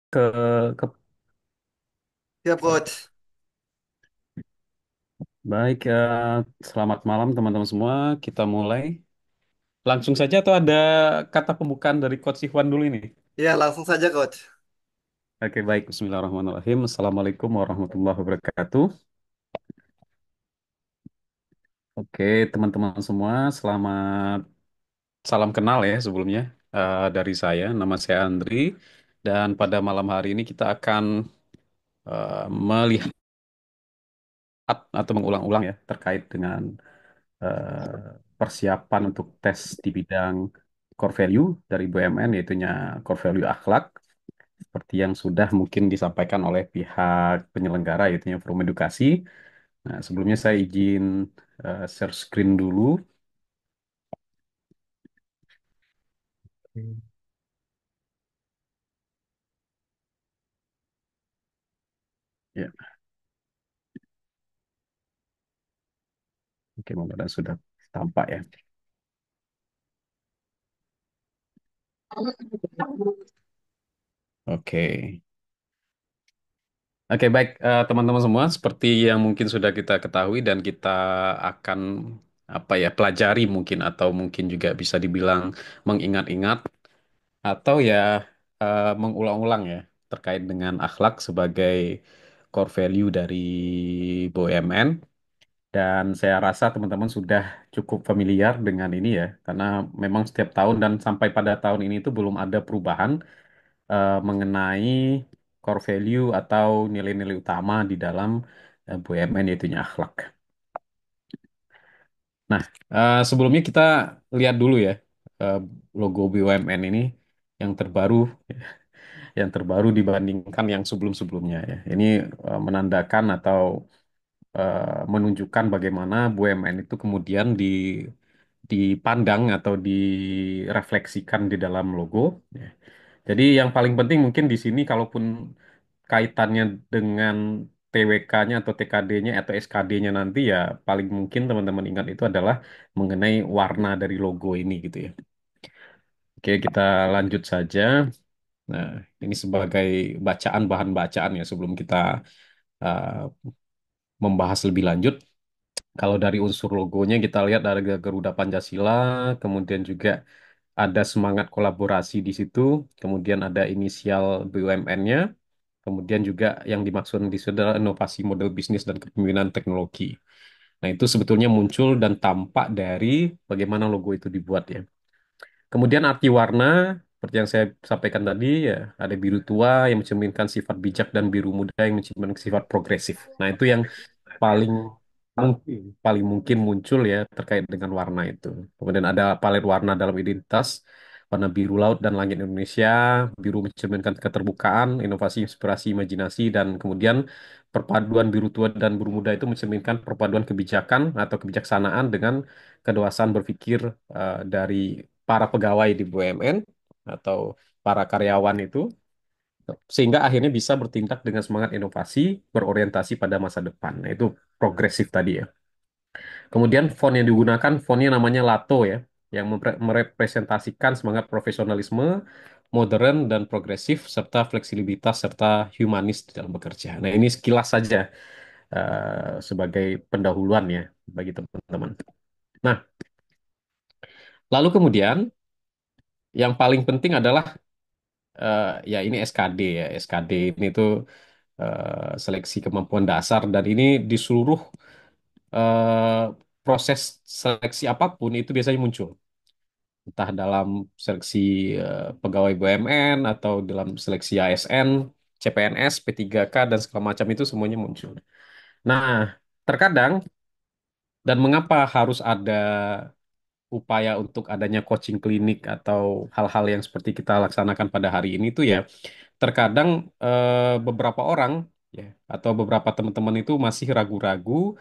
ke, ke Siap, Coach. baik selamat malam teman-teman semua. Kita mulai langsung saja atau ada kata pembukaan dari Coach Ikhwan dulu ini? Ya, langsung saja, Coach. Oke, baik. Bismillahirrahmanirrahim. Assalamualaikum warahmatullahi wabarakatuh. Oke, teman-teman semua, selamat salam kenal ya sebelumnya. Dari saya, nama saya Andri, dan pada malam hari ini kita akan melihat atau mengulang-ulang ya terkait dengan persiapan untuk tes di bidang core value dari BUMN, yaitunya core value akhlak, seperti yang sudah mungkin disampaikan oleh pihak penyelenggara, yaitunya Forum Edukasi. Nah, sebelumnya saya izin share screen dulu. Hmm. Ya, oke, mudah-mudahan sudah tampak ya. Oke. Oke, baik teman-teman semua, seperti yang mungkin sudah kita ketahui dan kita akan apa ya pelajari mungkin atau mungkin juga bisa dibilang mengingat-ingat atau ya mengulang-ulang ya terkait dengan akhlak sebagai core value dari BUMN. Dan saya rasa teman-teman sudah cukup familiar dengan ini ya, karena memang setiap tahun dan sampai pada tahun ini itu belum ada perubahan mengenai core value atau nilai-nilai utama di dalam BUMN, yaitu akhlak. Nah, sebelumnya kita lihat dulu ya eh, logo BUMN ini yang terbaru, yang terbaru dibandingkan yang sebelum-sebelumnya ya. Ini menandakan atau menunjukkan bagaimana BUMN itu kemudian dipandang atau direfleksikan di dalam logo. Ya. Jadi yang paling penting mungkin di sini kalaupun kaitannya dengan TWK-nya atau TKD-nya atau SKD-nya nanti ya paling mungkin teman-teman ingat itu adalah mengenai warna dari logo ini gitu ya. Oke, kita lanjut saja. Nah, ini sebagai bacaan bahan bacaan ya sebelum kita uh, membahas lebih lanjut. Kalau dari unsur logonya kita lihat ada Garuda Pancasila, kemudian juga ada semangat kolaborasi di situ, kemudian ada inisial BUMN-nya, kemudian juga yang dimaksud di situ adalah inovasi model bisnis dan kepemimpinan teknologi. Nah, itu sebetulnya muncul dan tampak dari bagaimana logo itu dibuat ya. Kemudian arti warna, seperti yang saya sampaikan tadi, ya ada biru tua yang mencerminkan sifat bijak dan biru muda yang mencerminkan sifat progresif. Nah, itu yang paling paling mungkin muncul ya terkait dengan warna itu. Kemudian ada palet warna dalam identitas, warna biru laut dan langit Indonesia, biru mencerminkan keterbukaan, inovasi, inspirasi, imajinasi, dan kemudian perpaduan biru tua dan biru muda itu mencerminkan perpaduan kebijakan atau kebijaksanaan dengan kedewasaan berpikir dari para pegawai di BUMN atau para karyawan itu sehingga akhirnya bisa bertindak dengan semangat inovasi berorientasi pada masa depan. Nah, itu progresif tadi ya. Kemudian font yang digunakan fontnya namanya Lato ya, yang merepresentasikan semangat profesionalisme, modern dan progresif serta fleksibilitas serta humanis di dalam bekerja. Nah, ini sekilas saja sebagai pendahuluan ya bagi teman-teman. Nah, lalu kemudian yang paling penting adalah ya ini SKD ya. SKD ini tuh seleksi kemampuan dasar dan ini di seluruh eh, proses seleksi apapun itu biasanya muncul. Entah dalam seleksi pegawai BUMN atau dalam seleksi ASN, CPNS, P3K dan segala macam itu semuanya muncul. Nah, terkadang dan mengapa harus ada upaya untuk adanya coaching klinik atau hal-hal yang seperti kita laksanakan pada hari ini tuh ya terkadang beberapa orang ya atau beberapa teman-teman itu masih ragu-ragu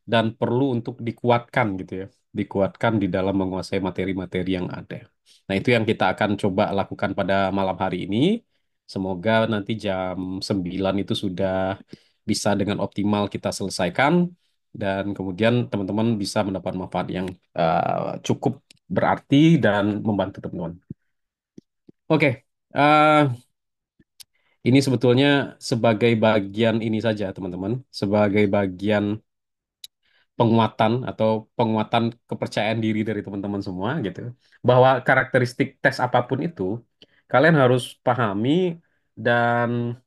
dan perlu untuk dikuatkan gitu ya, dikuatkan di dalam menguasai materi-materi yang ada. Nah, itu yang kita akan coba lakukan pada malam hari ini. Semoga nanti jam 9 itu sudah bisa dengan optimal kita selesaikan dan kemudian teman-teman bisa mendapat manfaat yang cukup berarti dan membantu teman-teman. Oke, eh, ini sebetulnya sebagai bagian ini saja, teman-teman, sebagai bagian penguatan atau penguatan kepercayaan diri dari teman-teman semua gitu. Bahwa karakteristik tes apapun itu kalian harus pahami dan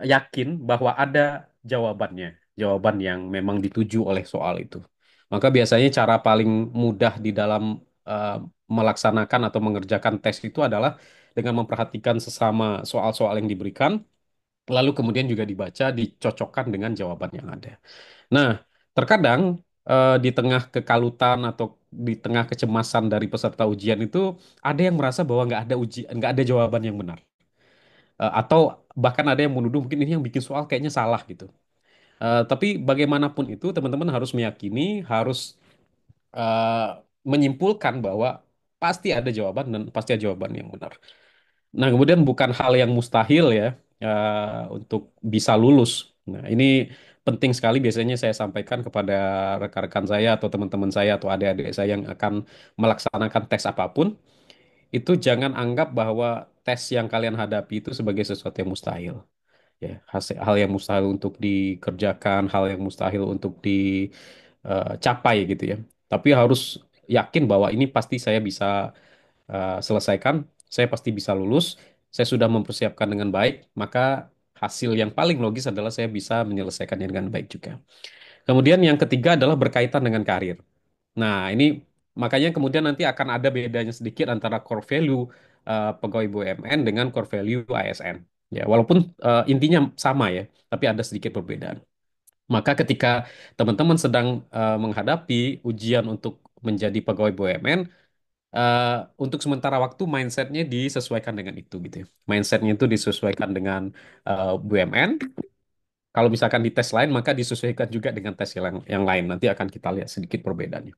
yakin bahwa ada jawabannya, jawaban yang memang dituju oleh soal itu. Maka biasanya cara paling mudah di dalam eh, melaksanakan atau mengerjakan tes itu adalah dengan memperhatikan sesama soal-soal yang diberikan, lalu kemudian juga dibaca, dicocokkan dengan jawaban yang ada. Nah, terkadang di tengah kekalutan atau di tengah kecemasan dari peserta ujian itu ada yang merasa bahwa nggak ada jawaban yang benar. Atau bahkan ada yang menuduh mungkin ini yang bikin soal kayaknya salah gitu. Tapi bagaimanapun itu teman-teman harus meyakini, harus eh, menyimpulkan bahwa pasti ada jawaban dan pasti ada jawaban yang benar. Nah, kemudian bukan hal yang mustahil ya untuk bisa lulus. Nah, ini penting sekali biasanya saya sampaikan kepada rekan-rekan saya atau teman-teman saya atau adik-adik saya yang akan melaksanakan tes apapun, itu jangan anggap bahwa tes yang kalian hadapi itu sebagai sesuatu yang mustahil. Ya, hal yang mustahil untuk dikerjakan, hal yang mustahil untuk dicapai gitu ya. Tapi harus yakin bahwa ini pasti saya bisa selesaikan, saya pasti bisa lulus, saya sudah mempersiapkan dengan baik, maka hasil yang paling logis adalah saya bisa menyelesaikannya dengan baik juga. Kemudian yang ketiga adalah berkaitan dengan karir. Nah, ini makanya kemudian nanti akan ada bedanya sedikit antara core value pegawai BUMN dengan core value ASN. Ya, walaupun intinya sama ya, tapi ada sedikit perbedaan. Maka ketika teman-teman sedang menghadapi ujian untuk menjadi pegawai BUMN, eh, untuk sementara waktu mindsetnya disesuaikan dengan itu gitu ya. Mindsetnya itu disesuaikan dengan BUMN. Kalau misalkan di tes lain, maka disesuaikan juga dengan tes yang lain. Nanti akan kita lihat sedikit perbedaannya.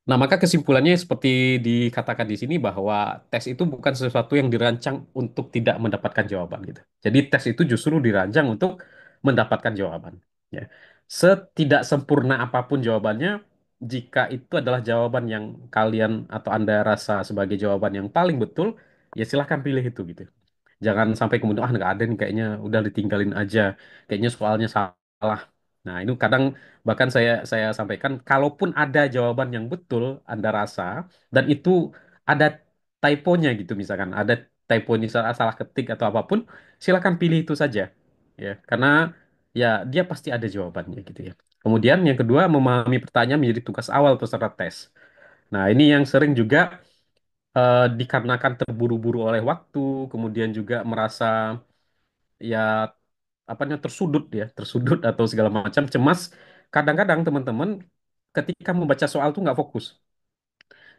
Nah, maka kesimpulannya seperti dikatakan di sini bahwa tes itu bukan sesuatu yang dirancang untuk tidak mendapatkan jawaban gitu. Jadi tes itu justru dirancang untuk mendapatkan jawaban. Ya. Setidak sempurna apapun jawabannya, jika itu adalah jawaban yang kalian atau Anda rasa sebagai jawaban yang paling betul, ya silahkan pilih itu gitu. Jangan sampai kemudian ah nggak ada nih kayaknya udah ditinggalin aja, kayaknya soalnya salah. Nah, itu kadang bahkan saya sampaikan kalaupun ada jawaban yang betul Anda rasa dan itu ada typonya gitu misalkan, ada typo ini salah, salah ketik atau apapun, silakan pilih itu saja. Ya, karena ya dia pasti ada jawabannya gitu ya. Kemudian yang kedua, memahami pertanyaan menjadi tugas awal peserta tes. Nah, ini yang sering juga dikarenakan terburu-buru oleh waktu, kemudian juga merasa ya apa namanya tersudut ya, tersudut atau segala macam cemas. Kadang-kadang teman-teman ketika membaca soal tuh nggak fokus.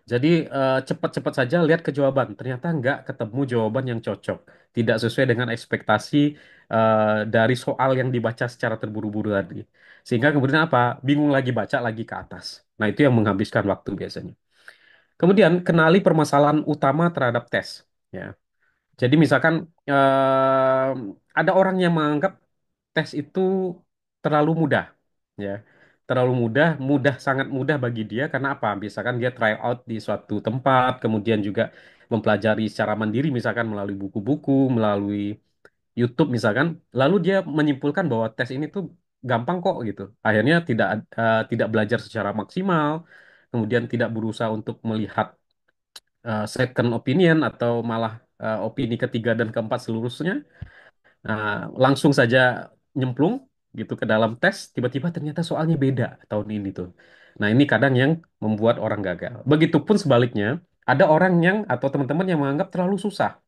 Jadi cepat-cepat saja lihat ke jawaban. Ternyata nggak ketemu jawaban yang cocok, tidak sesuai dengan ekspektasi dari soal yang dibaca secara terburu-buru tadi. Sehingga kemudian apa? Bingung lagi baca lagi ke atas. Nah, itu yang menghabiskan waktu biasanya. Kemudian kenali permasalahan utama terhadap tes. Ya. Jadi misalkan ada orang yang menganggap tes itu terlalu mudah, ya, terlalu mudah, sangat mudah bagi dia karena apa? Misalkan dia try out di suatu tempat, kemudian juga mempelajari secara mandiri, misalkan melalui buku-buku, melalui YouTube, misalkan, lalu dia menyimpulkan bahwa tes ini tuh gampang kok gitu. Akhirnya tidak belajar secara maksimal, kemudian tidak berusaha untuk melihat second opinion atau malah opini ketiga dan keempat seluruhnya. Nah, langsung saja nyemplung gitu ke dalam tes, tiba-tiba ternyata soalnya beda tahun ini tuh. Nah, ini kadang yang membuat orang gagal. Begitupun sebaliknya, ada orang yang atau teman-teman yang menganggap terlalu susah.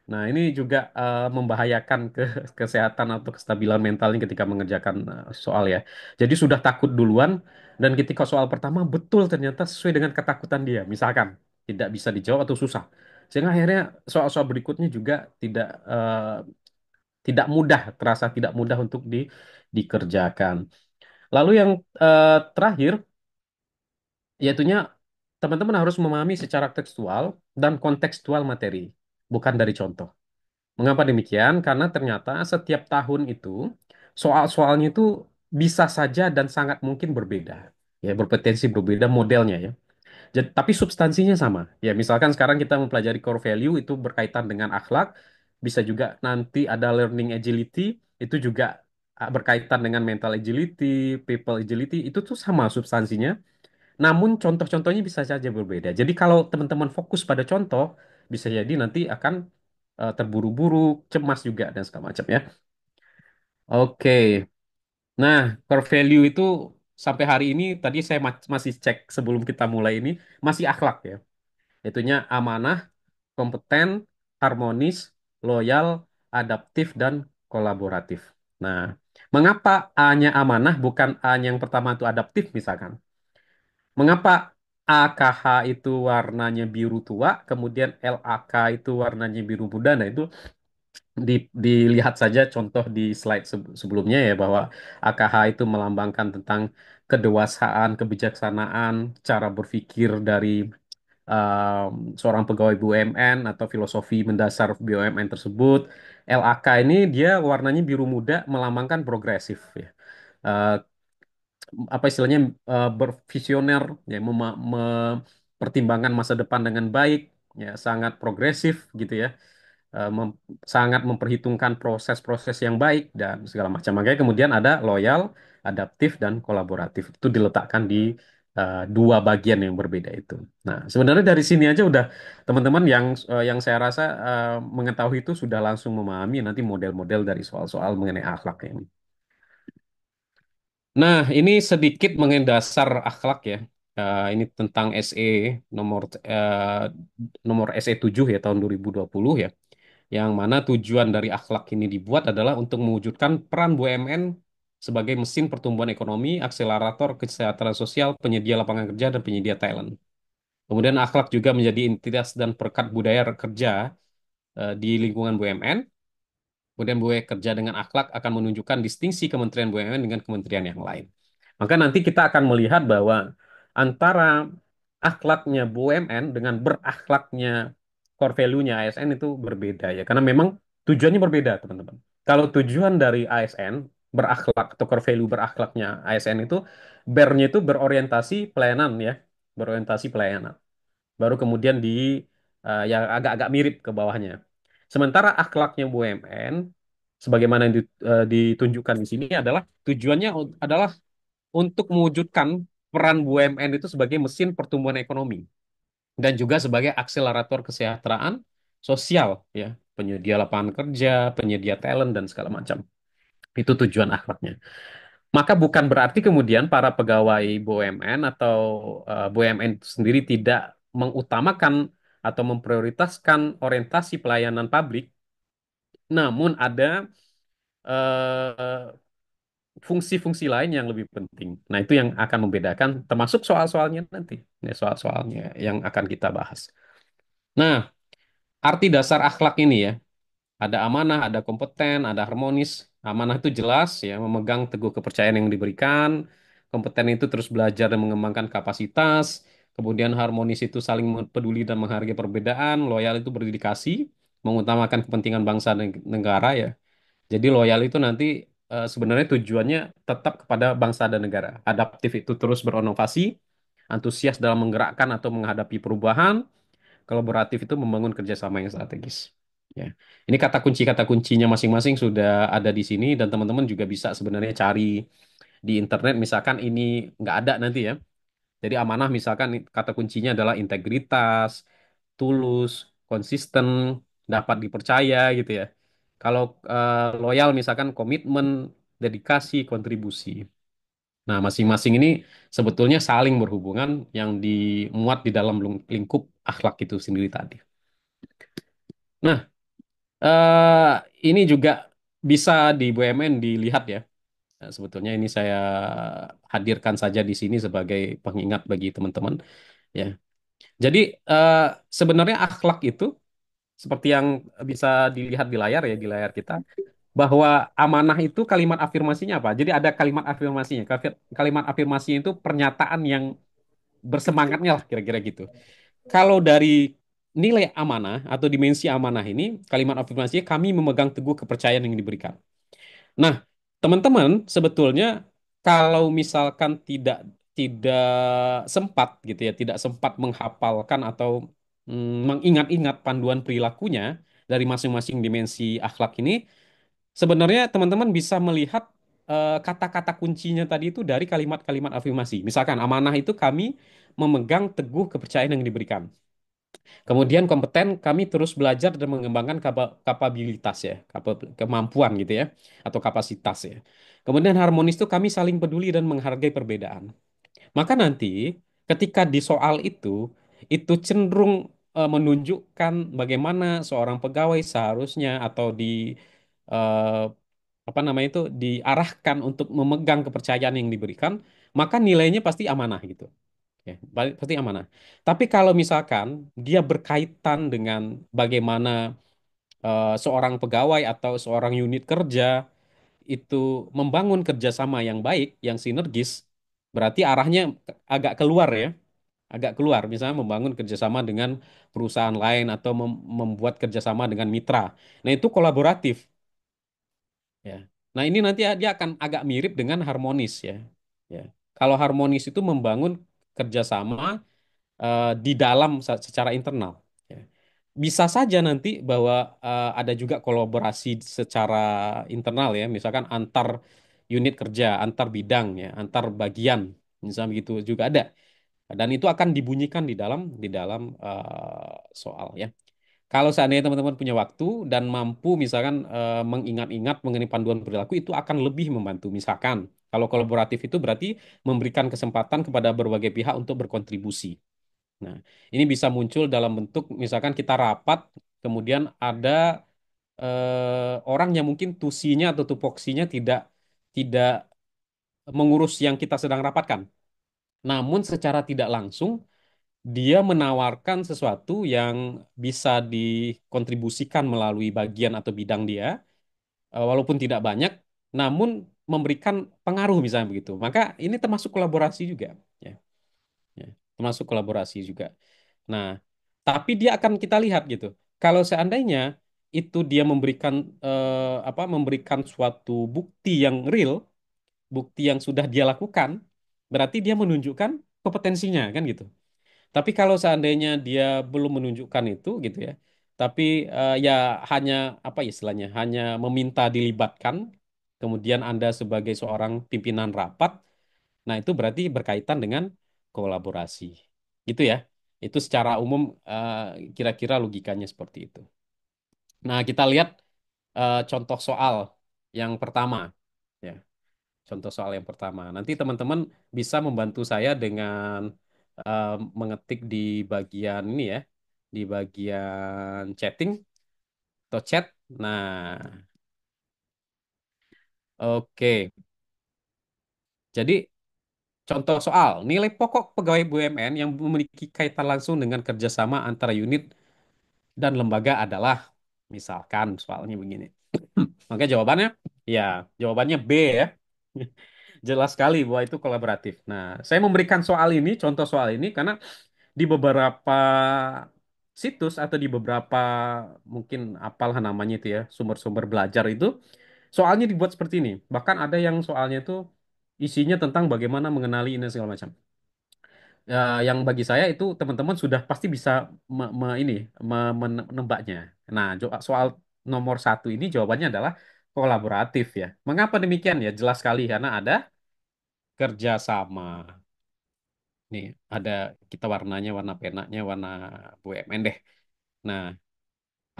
Nah, ini juga membahayakan ke kesehatan atau kestabilan mentalnya ketika mengerjakan soal ya. Jadi sudah takut duluan dan ketika soal pertama betul ternyata sesuai dengan ketakutan dia. Misalkan tidak bisa dijawab atau susah. Sehingga akhirnya soal-soal berikutnya juga tidak mudah, terasa tidak mudah untuk dikerjakan. Lalu yang terakhir, yaitunya teman-teman harus memahami secara tekstual dan kontekstual materi, bukan dari contoh. Mengapa demikian? Karena ternyata setiap tahun itu soal-soalnya itu bisa saja dan sangat mungkin berbeda. Ya, berpotensi berbeda modelnya ya. Tapi substansinya sama. Ya, misalkan sekarang kita mempelajari core value itu berkaitan dengan akhlak. bisa juga nanti ada learning agility, itu juga berkaitan dengan mental agility, people agility, itu tuh sama substansinya. Namun contoh-contohnya bisa saja berbeda. Jadi kalau teman-teman fokus pada contoh, bisa jadi nanti akan terburu-buru, cemas juga dan segala macam ya. Oke. Nah, core value itu sampai hari ini tadi saya masih cek sebelum kita mulai ini masih akhlak ya. Itunya amanah, kompeten, harmonis, loyal, adaptif dan kolaboratif. Nah, mengapa A-nya amanah bukan A-nya yang pertama itu adaptif misalkan? Mengapa AKH itu warnanya biru tua, kemudian LAK itu warnanya biru muda? Nah, itu dilihat saja contoh di slide sebelumnya ya bahwa AKH itu melambangkan tentang kedewasaan, kebijaksanaan, cara berpikir dari seorang pegawai BUMN atau filosofi mendasar BUMN tersebut. LAK ini dia warnanya biru muda melambangkan progresif ya. Eh, apa istilahnya bervisioner ya mempertimbangkan masa depan dengan baik ya sangat progresif gitu ya. Sangat memperhitungkan proses-proses yang baik dan segala macam. Makanya kemudian ada loyal, adaptif, dan kolaboratif. Itu diletakkan di dua bagian yang berbeda itu. Nah, sebenarnya dari sini aja udah teman-teman yang saya rasa mengetahui itu sudah langsung memahami nanti model-model dari soal-soal mengenai akhlak ini. Nah, ini sedikit mengenai dasar akhlak ya. Ini tentang SE nomor nomor SE 7 ya tahun 2020 ya. Yang mana tujuan dari akhlak ini dibuat adalah untuk mewujudkan peran BUMN sebagai mesin pertumbuhan ekonomi, akselerator kesejahteraan sosial, penyedia lapangan kerja, dan penyedia talent. Kemudian akhlak juga menjadi identitas dan perekat budaya kerja di lingkungan BUMN. Kemudian BUMN kerja dengan akhlak akan menunjukkan distingsi Kementerian BUMN dengan kementerian yang lain. Maka nanti kita akan melihat bahwa antara akhlaknya BUMN dengan berakhlaknya core value-nya ASN itu berbeda ya. Karena memang tujuannya berbeda, teman-teman. Kalau tujuan dari ASN berakhlak atau core value berakhlaknya ASN itu BER-nya itu berorientasi pelayanan ya, berorientasi pelayanan. Baru kemudian yang agak-agak mirip ke bawahnya. Sementara akhlaknya BUMN sebagaimana yang ditunjukkan di sini adalah tujuannya adalah untuk mewujudkan peran BUMN itu sebagai mesin pertumbuhan ekonomi dan juga sebagai akselerator kesejahteraan sosial ya, penyedia lapangan kerja, penyedia talent dan segala macam. Itu tujuan akhlaknya. Maka bukan berarti kemudian para pegawai BUMN atau BUMN itu sendiri tidak mengutamakan atau memprioritaskan orientasi pelayanan publik, namun ada fungsi-fungsi lain yang lebih penting. Nah, itu yang akan membedakan, termasuk soal-soalnya nanti, ya, soal-soalnya yang akan kita bahas. Nah, arti dasar akhlak ini ya, ada amanah, ada kompeten, ada harmonis. Amanah itu jelas ya, memegang teguh kepercayaan yang diberikan. Kompeten itu terus belajar dan mengembangkan kapasitas. Kemudian harmonis itu saling peduli dan menghargai perbedaan. Loyal itu berdedikasi, mengutamakan kepentingan bangsa dan negara ya. Jadi loyal itu nanti sebenarnya tujuannya tetap kepada bangsa dan negara. Adaptif itu terus berinovasi, antusias dalam menggerakkan atau menghadapi perubahan, kolaboratif itu membangun kerjasama yang strategis. Ya, ini kata kuncinya masing-masing sudah ada di sini dan teman-teman juga bisa sebenarnya cari di internet. Misalkan ini nggak ada nanti ya. Jadi amanah misalkan kata kuncinya adalah integritas, tulus, konsisten, dapat dipercaya gitu ya. Kalau loyal misalkan komitmen, dedikasi, kontribusi. Nah, masing-masing ini sebetulnya saling berhubungan yang dimuat di dalam lingkup akhlak itu sendiri tadi. Nah, ini juga bisa di BUMN dilihat ya. Sebetulnya ini saya hadirkan saja di sini sebagai pengingat bagi teman-teman ya. Jadi eh, sebenarnya akhlak itu seperti yang bisa dilihat di layar ya di layar kita bahwa amanah itu kalimat afirmasinya apa? Jadi ada kalimat afirmasinya. Kalimat afirmasinya itu pernyataan yang bersemangatnya lah kira-kira gitu. Kalau dari nilai amanah atau dimensi amanah ini, kalimat afirmasinya kami memegang teguh kepercayaan yang diberikan. Nah, teman-teman sebetulnya kalau misalkan tidak sempat gitu ya, tidak sempat menghafalkan atau mengingat-ingat panduan perilakunya, dari masing-masing dimensi akhlak ini, sebenarnya teman-teman bisa melihat kata-kata kuncinya tadi itu dari kalimat-kalimat afirmasi. Misalkan amanah itu kami memegang teguh kepercayaan yang diberikan. Kemudian kompeten kami terus belajar dan mengembangkan kapabilitas ya, kemampuan gitu ya, atau kapasitas ya. Kemudian harmonis itu kami saling peduli dan menghargai perbedaan. Maka nanti ketika di soal itu cenderung menunjukkan bagaimana seorang pegawai seharusnya atau eh, apa namanya itu diarahkan untuk memegang kepercayaan yang diberikan, maka nilainya pasti amanah gitu. Ya, pasti amanah. Tapi kalau misalkan dia berkaitan dengan bagaimana seorang pegawai atau seorang unit kerja itu membangun kerjasama yang baik, yang sinergis, berarti arahnya agak keluar ya, agak keluar. Misalnya membangun kerjasama dengan perusahaan lain atau membuat kerjasama dengan mitra. Nah itu kolaboratif ya. Nah ini nanti dia akan agak mirip dengan harmonis ya. Ya. Kalau harmonis itu membangun kerjasama di dalam secara internal. Ya. Bisa saja nanti bahwa ada juga kolaborasi secara internal ya, misalkan antar unit kerja, antar bidang ya, antar bagian, misalnya begitu juga ada. Dan itu akan dibunyikan di dalam soal ya. Kalau seandainya teman-teman punya waktu dan mampu misalkan mengingat-ingat mengenai panduan perilaku itu akan lebih membantu. Misalkan kalau kolaboratif itu berarti memberikan kesempatan kepada berbagai pihak untuk berkontribusi. Nah, ini bisa muncul dalam bentuk misalkan kita rapat, kemudian ada orang yang mungkin tusinya atau tupoksinya tidak tidak mengurus yang kita sedang rapatkan. Namun secara tidak langsung dia menawarkan sesuatu yang bisa dikontribusikan melalui bagian atau bidang dia, walaupun tidak banyak, namun memberikan pengaruh misalnya begitu. Maka ini termasuk kolaborasi juga, ya, ya, termasuk kolaborasi juga. Nah, tapi dia akan kita lihat gitu. Kalau seandainya itu dia memberikan memberikan suatu bukti yang real, bukti yang sudah dia lakukan, berarti dia menunjukkan kompetensinya kan gitu. Tapi kalau seandainya dia belum menunjukkan itu gitu ya, tapi ya hanya apa istilahnya, hanya meminta dilibatkan, kemudian Anda sebagai seorang pimpinan rapat, nah itu berarti berkaitan dengan kolaborasi. Gitu ya. Itu secara umum kira-kira logikanya seperti itu. Nah, kita lihat contoh soal yang pertama. Ya, contoh soal yang pertama. Nanti teman-teman bisa membantu saya dengan eh, mengetik di bagian ini ya, di bagian chatting atau chat. Nah, oke. Jadi contoh soal nilai pokok pegawai BUMN yang memiliki kaitan langsung dengan kerjasama antara unit dan lembaga adalah, misalkan soalnya begini. Maka jawabannya, ya, jawabannya B ya. Jelas sekali bahwa itu kolaboratif. Nah, saya memberikan soal ini, contoh soal ini karena di beberapa situs atau di beberapa mungkin apalah namanya itu ya, sumber-sumber belajar itu soalnya dibuat seperti ini. Bahkan ada yang soalnya itu isinya tentang bagaimana mengenali ini segala macam. Ya, yang bagi saya itu teman-teman sudah pasti bisa ini menebaknya. Nah, soal nomor satu ini jawabannya adalah kolaboratif ya. Mengapa demikian ya? Jelas sekali karena ada kerjasama. Nih, ada kita warnanya, warna penanya, warna BUMN deh. Nah,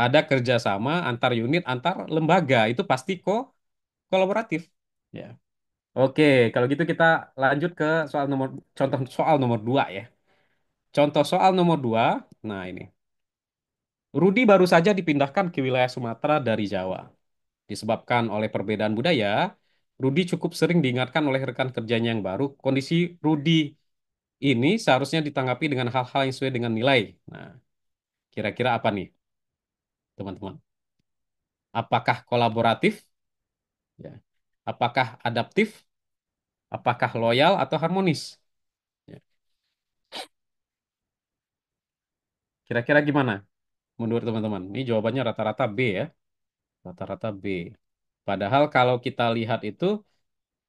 ada kerjasama antar unit, antar lembaga. Itu pasti kolaboratif. Ya. Oke, kalau gitu kita lanjut ke contoh soal nomor dua ya. Contoh soal nomor dua. Nah, ini. Rudi baru saja dipindahkan ke wilayah Sumatera dari Jawa. Disebabkan oleh perbedaan budaya, Rudi cukup sering diingatkan oleh rekan kerjanya yang baru. Kondisi Rudi ini seharusnya ditanggapi dengan hal-hal yang sesuai dengan nilai. Nah, kira-kira apa nih, teman-teman? Apakah kolaboratif? Ya. Apakah adaptif? Apakah loyal atau harmonis? Ya. Kira-kira gimana menurut teman-teman? Ini jawabannya rata-rata B ya. Rata-rata B. Padahal kalau kita lihat itu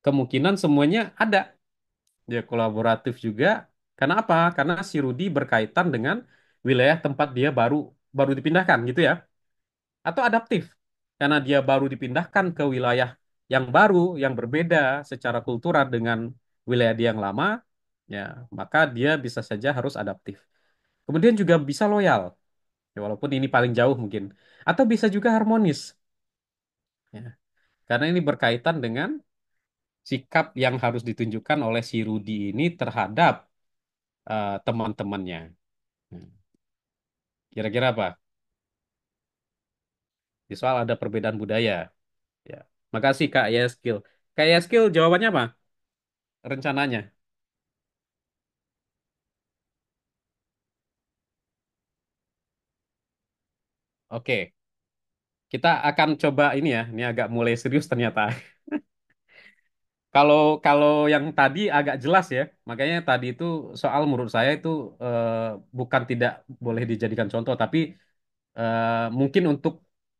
kemungkinan semuanya ada. Ya kolaboratif juga. Karena apa? Karena si Rudi berkaitan dengan wilayah tempat dia baru baru dipindahkan gitu ya. atau adaptif karena dia baru dipindahkan ke wilayah yang baru, yang berbeda secara kultural dengan wilayah dia yang lama, ya, maka dia bisa saja harus adaptif. Kemudian juga bisa loyal, ya, walaupun ini paling jauh mungkin, atau bisa juga harmonis, ya, karena ini berkaitan dengan sikap yang harus ditunjukkan oleh si Rudy ini terhadap teman-temannya. Hmm. Kira-kira apa? Di soal ada perbedaan budaya. Ya. Makasih Kak Yeskil. Kak Yeskil jawabannya apa? Rencananya. Oke, kita akan coba ini ya. Ini agak mulai serius ternyata. Kalau kalau yang tadi agak jelas ya. Makanya tadi itu soal menurut saya itu eh, bukan tidak boleh dijadikan contoh, tapi mungkin untuk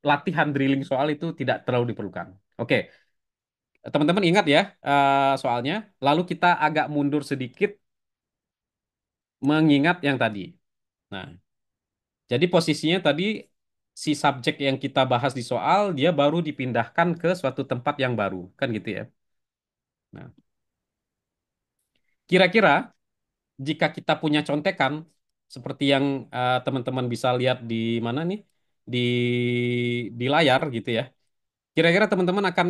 latihan drilling soal itu tidak terlalu diperlukan. Oke, teman-teman ingat ya soalnya. Lalu kita agak mundur sedikit mengingat yang tadi. Nah, jadi posisinya tadi si subjek yang kita bahas di soal dia baru dipindahkan ke suatu tempat yang baru, kan gitu ya. Nah, kira-kira jika kita punya contekan seperti yang teman-teman bisa lihat di mana nih di layar gitu ya. Kira-kira teman-teman akan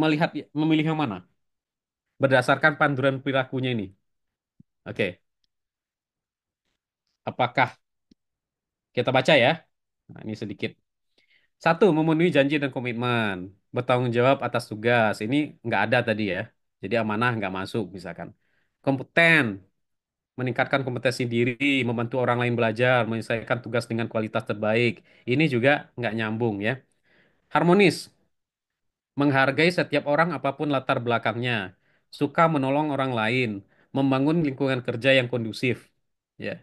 melihat memilih yang mana berdasarkan panduan perilakunya ini. Oke, apakah kita baca ya? Nah, ini sedikit. Satu, memenuhi janji dan komitmen. Bertanggung jawab atas tugas. Ini nggak ada tadi ya. Jadi amanah nggak masuk misalkan. Kompeten, meningkatkan kompetensi diri, membantu orang lain belajar, menyelesaikan tugas dengan kualitas terbaik. Ini juga nggak nyambung ya. Harmonis, menghargai setiap orang apapun latar belakangnya. Suka menolong orang lain, membangun lingkungan kerja yang kondusif. Ya,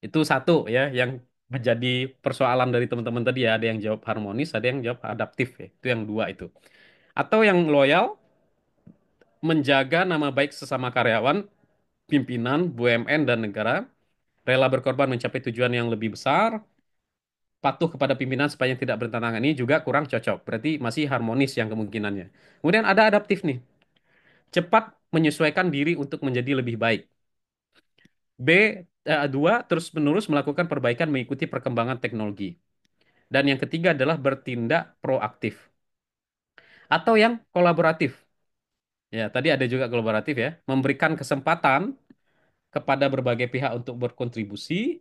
itu satu ya yang menjadi persoalan dari teman-teman tadi ya. Ada yang jawab harmonis, ada yang jawab adaptif ya. Itu yang dua itu. Atau yang loyal, menjaga nama baik sesama karyawan, pimpinan, BUMN, dan negara, rela berkorban mencapai tujuan yang lebih besar, patuh kepada pimpinan sepanjang tidak bertentangan ini juga kurang cocok. Berarti masih harmonis yang kemungkinannya. Kemudian ada adaptif nih, cepat menyesuaikan diri untuk menjadi lebih baik. B, dua, terus-menerus melakukan perbaikan mengikuti perkembangan teknologi. Dan yang ketiga adalah bertindak proaktif. Atau yang kolaboratif. Ya, tadi ada juga kolaboratif ya. Memberikan kesempatan kepada berbagai pihak untuk berkontribusi,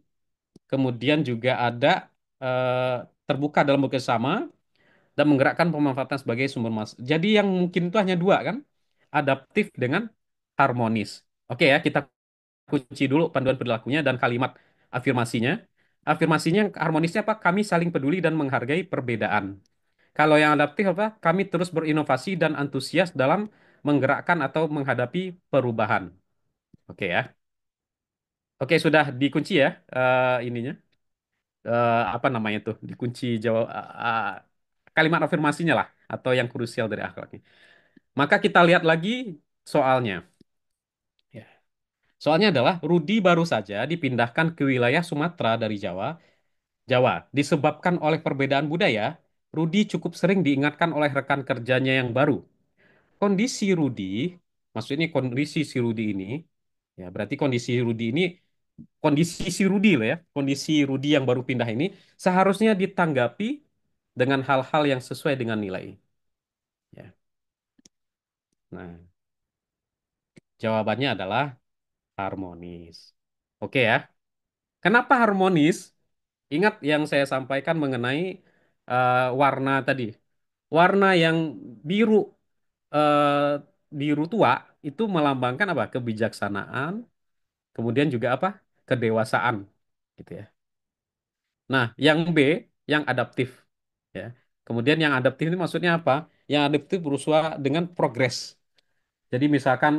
kemudian juga ada eh, terbuka dalam bekerjasama dan menggerakkan pemanfaatan sebagai sumber mas. Jadi yang mungkin itu hanya dua kan, adaptif dengan harmonis. Oke ya, kita kunci dulu panduan perilakunya dan kalimat afirmasinya. Afirmasinya harmonisnya apa? Kami saling peduli dan menghargai perbedaan. Kalau yang adaptif apa? Kami terus berinovasi dan antusias dalam menggerakkan atau menghadapi perubahan. Oke ya. Oke, sudah dikunci ya ininya. Apa namanya tuh? Dikunci jawab kalimat afirmasinya lah atau yang krusial dari akhlak ini. Maka kita lihat lagi soalnya. Ya. Soalnya adalah Rudi baru saja dipindahkan ke wilayah Sumatera dari Jawa. Jawa, disebabkan oleh perbedaan budaya, Rudi cukup sering diingatkan oleh rekan kerjanya yang baru. Kondisi Rudi, maksudnya kondisi si Rudi ini, ya berarti kondisi Rudi ini kondisi si Rudi lah ya, kondisi Rudi yang baru pindah ini seharusnya ditanggapi dengan hal-hal yang sesuai dengan nilai. Ya. Nah, jawabannya adalah harmonis. Oke ya. Kenapa harmonis? Ingat yang saya sampaikan mengenai warna tadi. Warna yang biru eh, biru tua itu melambangkan apa? Kebijaksanaan, kemudian juga apa? Kedewasaan, gitu ya. Nah, yang B, yang adaptif, ya. Kemudian yang adaptif ini maksudnya apa? Yang adaptif berusaha dengan progres. Jadi misalkan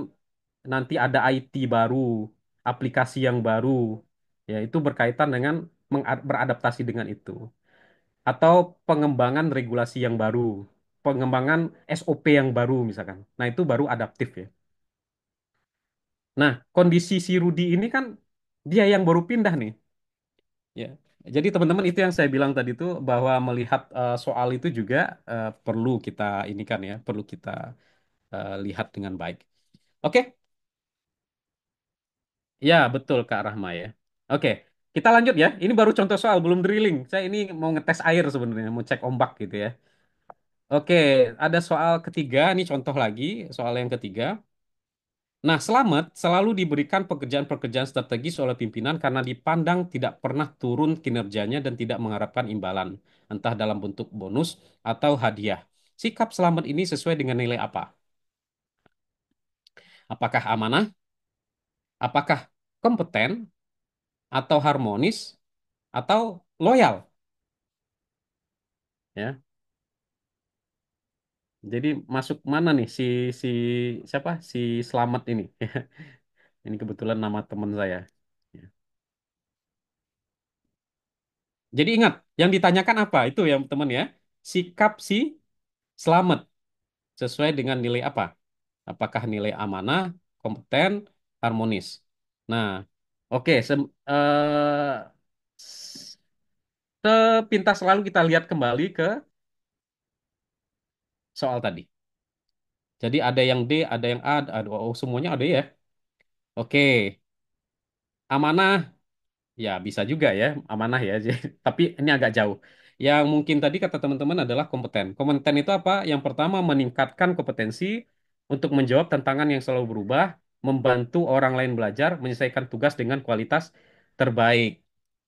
nanti ada IT baru, aplikasi yang baru, ya itu berkaitan dengan beradaptasi dengan itu. Atau pengembangan regulasi yang baru, pengembangan SOP yang baru misalkan. Nah, itu baru adaptif ya. Nah, kondisi si Rudi ini kan dia yang baru pindah nih, ya. Jadi teman-teman itu yang saya bilang tadi tuh bahwa melihat soal itu juga perlu kita ini kan ya, perlu kita lihat dengan baik. Oke, ya betul Kak Rahma ya. Oke, kita lanjut ya. Ini baru contoh soal, belum drilling. Saya ini mau ngetes air sebenarnya, mau cek ombak gitu ya. Oke, ada soal ketiga, ini contoh lagi, soal yang ketiga. Nah, Slamet selalu diberikan pekerjaan-pekerjaan strategis oleh pimpinan karena dipandang tidak pernah turun kinerjanya dan tidak mengharapkan imbalan, entah dalam bentuk bonus atau hadiah. Sikap Slamet ini sesuai dengan nilai apa? Apakah amanah, apakah kompeten, atau harmonis, atau loyal? Ya, jadi masuk mana nih si siapa si Slamet ini? Ini kebetulan nama teman saya. Ya. Jadi ingat, yang ditanyakan apa? Itu ya teman ya. Sikap si Slamet sesuai dengan nilai apa? Apakah nilai amanah, kompeten, harmonis? Nah, oke. Sepintas lalu kita lihat kembali ke soal tadi. Jadi ada yang D, ada yang A, ada oh, semuanya ada ya. Oke, amanah ya bisa juga ya, amanah ya. Tapi ini agak jauh. Yang mungkin tadi kata teman-teman adalah kompeten. Kompeten itu apa? Yang pertama meningkatkan kompetensi untuk menjawab tantangan yang selalu berubah, membantu orang lain belajar, menyelesaikan tugas dengan kualitas terbaik.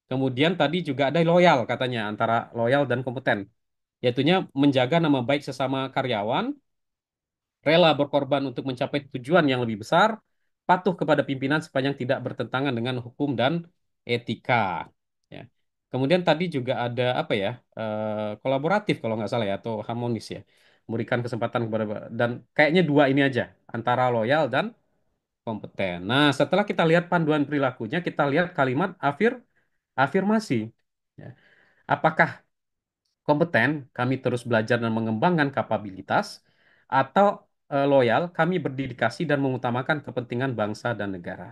Kemudian tadi juga ada loyal katanya antara loyal dan kompeten. Yaitunya menjaga nama baik sesama karyawan, rela berkorban untuk mencapai tujuan yang lebih besar, patuh kepada pimpinan sepanjang tidak bertentangan dengan hukum dan etika. Ya. Kemudian tadi juga ada apa ya, kolaboratif kalau nggak salah ya, atau harmonis ya, memberikan kesempatan kepada dan kayaknya dua ini aja antara loyal dan kompeten. Nah, setelah kita lihat panduan perilakunya, kita lihat kalimat afirmasi. Ya. Apakah kompeten, kami terus belajar dan mengembangkan kapabilitas, atau loyal, kami berdedikasi dan mengutamakan kepentingan bangsa dan negara.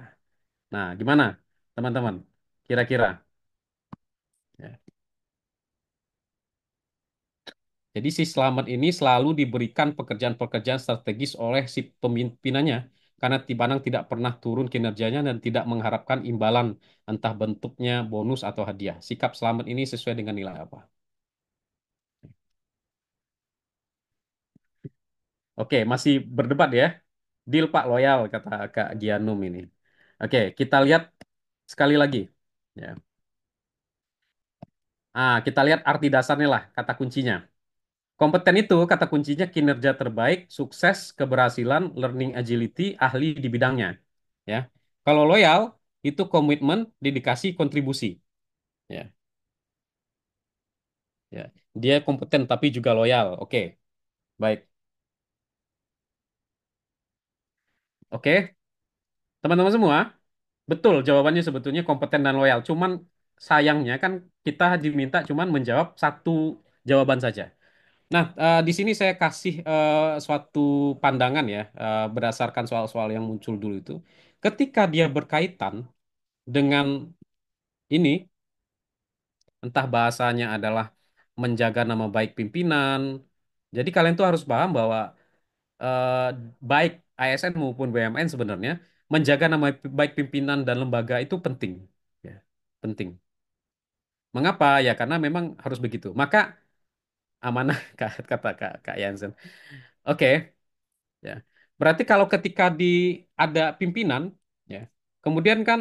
Nah, gimana, teman-teman? Kira-kira. Ya. Jadi si Slamet ini selalu diberikan pekerjaan-pekerjaan strategis oleh si pemimpinannya karena Tibanang tidak pernah turun kinerjanya dan tidak mengharapkan imbalan, entah bentuknya bonus atau hadiah. Sikap Slamet ini sesuai dengan nilai apa? Oke, masih berdebat ya. Deal Pak Loyal, kata Kak Gianum ini. Oke, kita lihat sekali lagi. Ya. Kita lihat arti dasarnya lah, kata kuncinya. Kompeten itu kata kuncinya kinerja terbaik, sukses, keberhasilan, learning agility, ahli di bidangnya. Ya. Kalau loyal itu komitmen, dedikasi, kontribusi. Ya, ya. Dia kompeten tapi juga loyal. Oke, baik. Oke, teman-teman semua, betul jawabannya sebetulnya kompeten dan loyal. Cuman sayangnya kan kita diminta cuman menjawab satu jawaban saja. Nah, di sini saya kasih suatu pandangan ya, berdasarkan soal-soal yang muncul dulu itu. Ketika dia berkaitan dengan ini, entah bahasanya adalah menjaga nama baik pimpinan. Jadi kalian tuh harus paham bahwa eh, baik ASN maupun BUMN sebenarnya menjaga nama baik pimpinan dan lembaga itu penting. Ya, penting. Mengapa? Ya karena memang harus begitu. Maka amanah kata Kak Jansen. Oke. Ya. Berarti kalau ketika ada pimpinan, ya, kemudian kan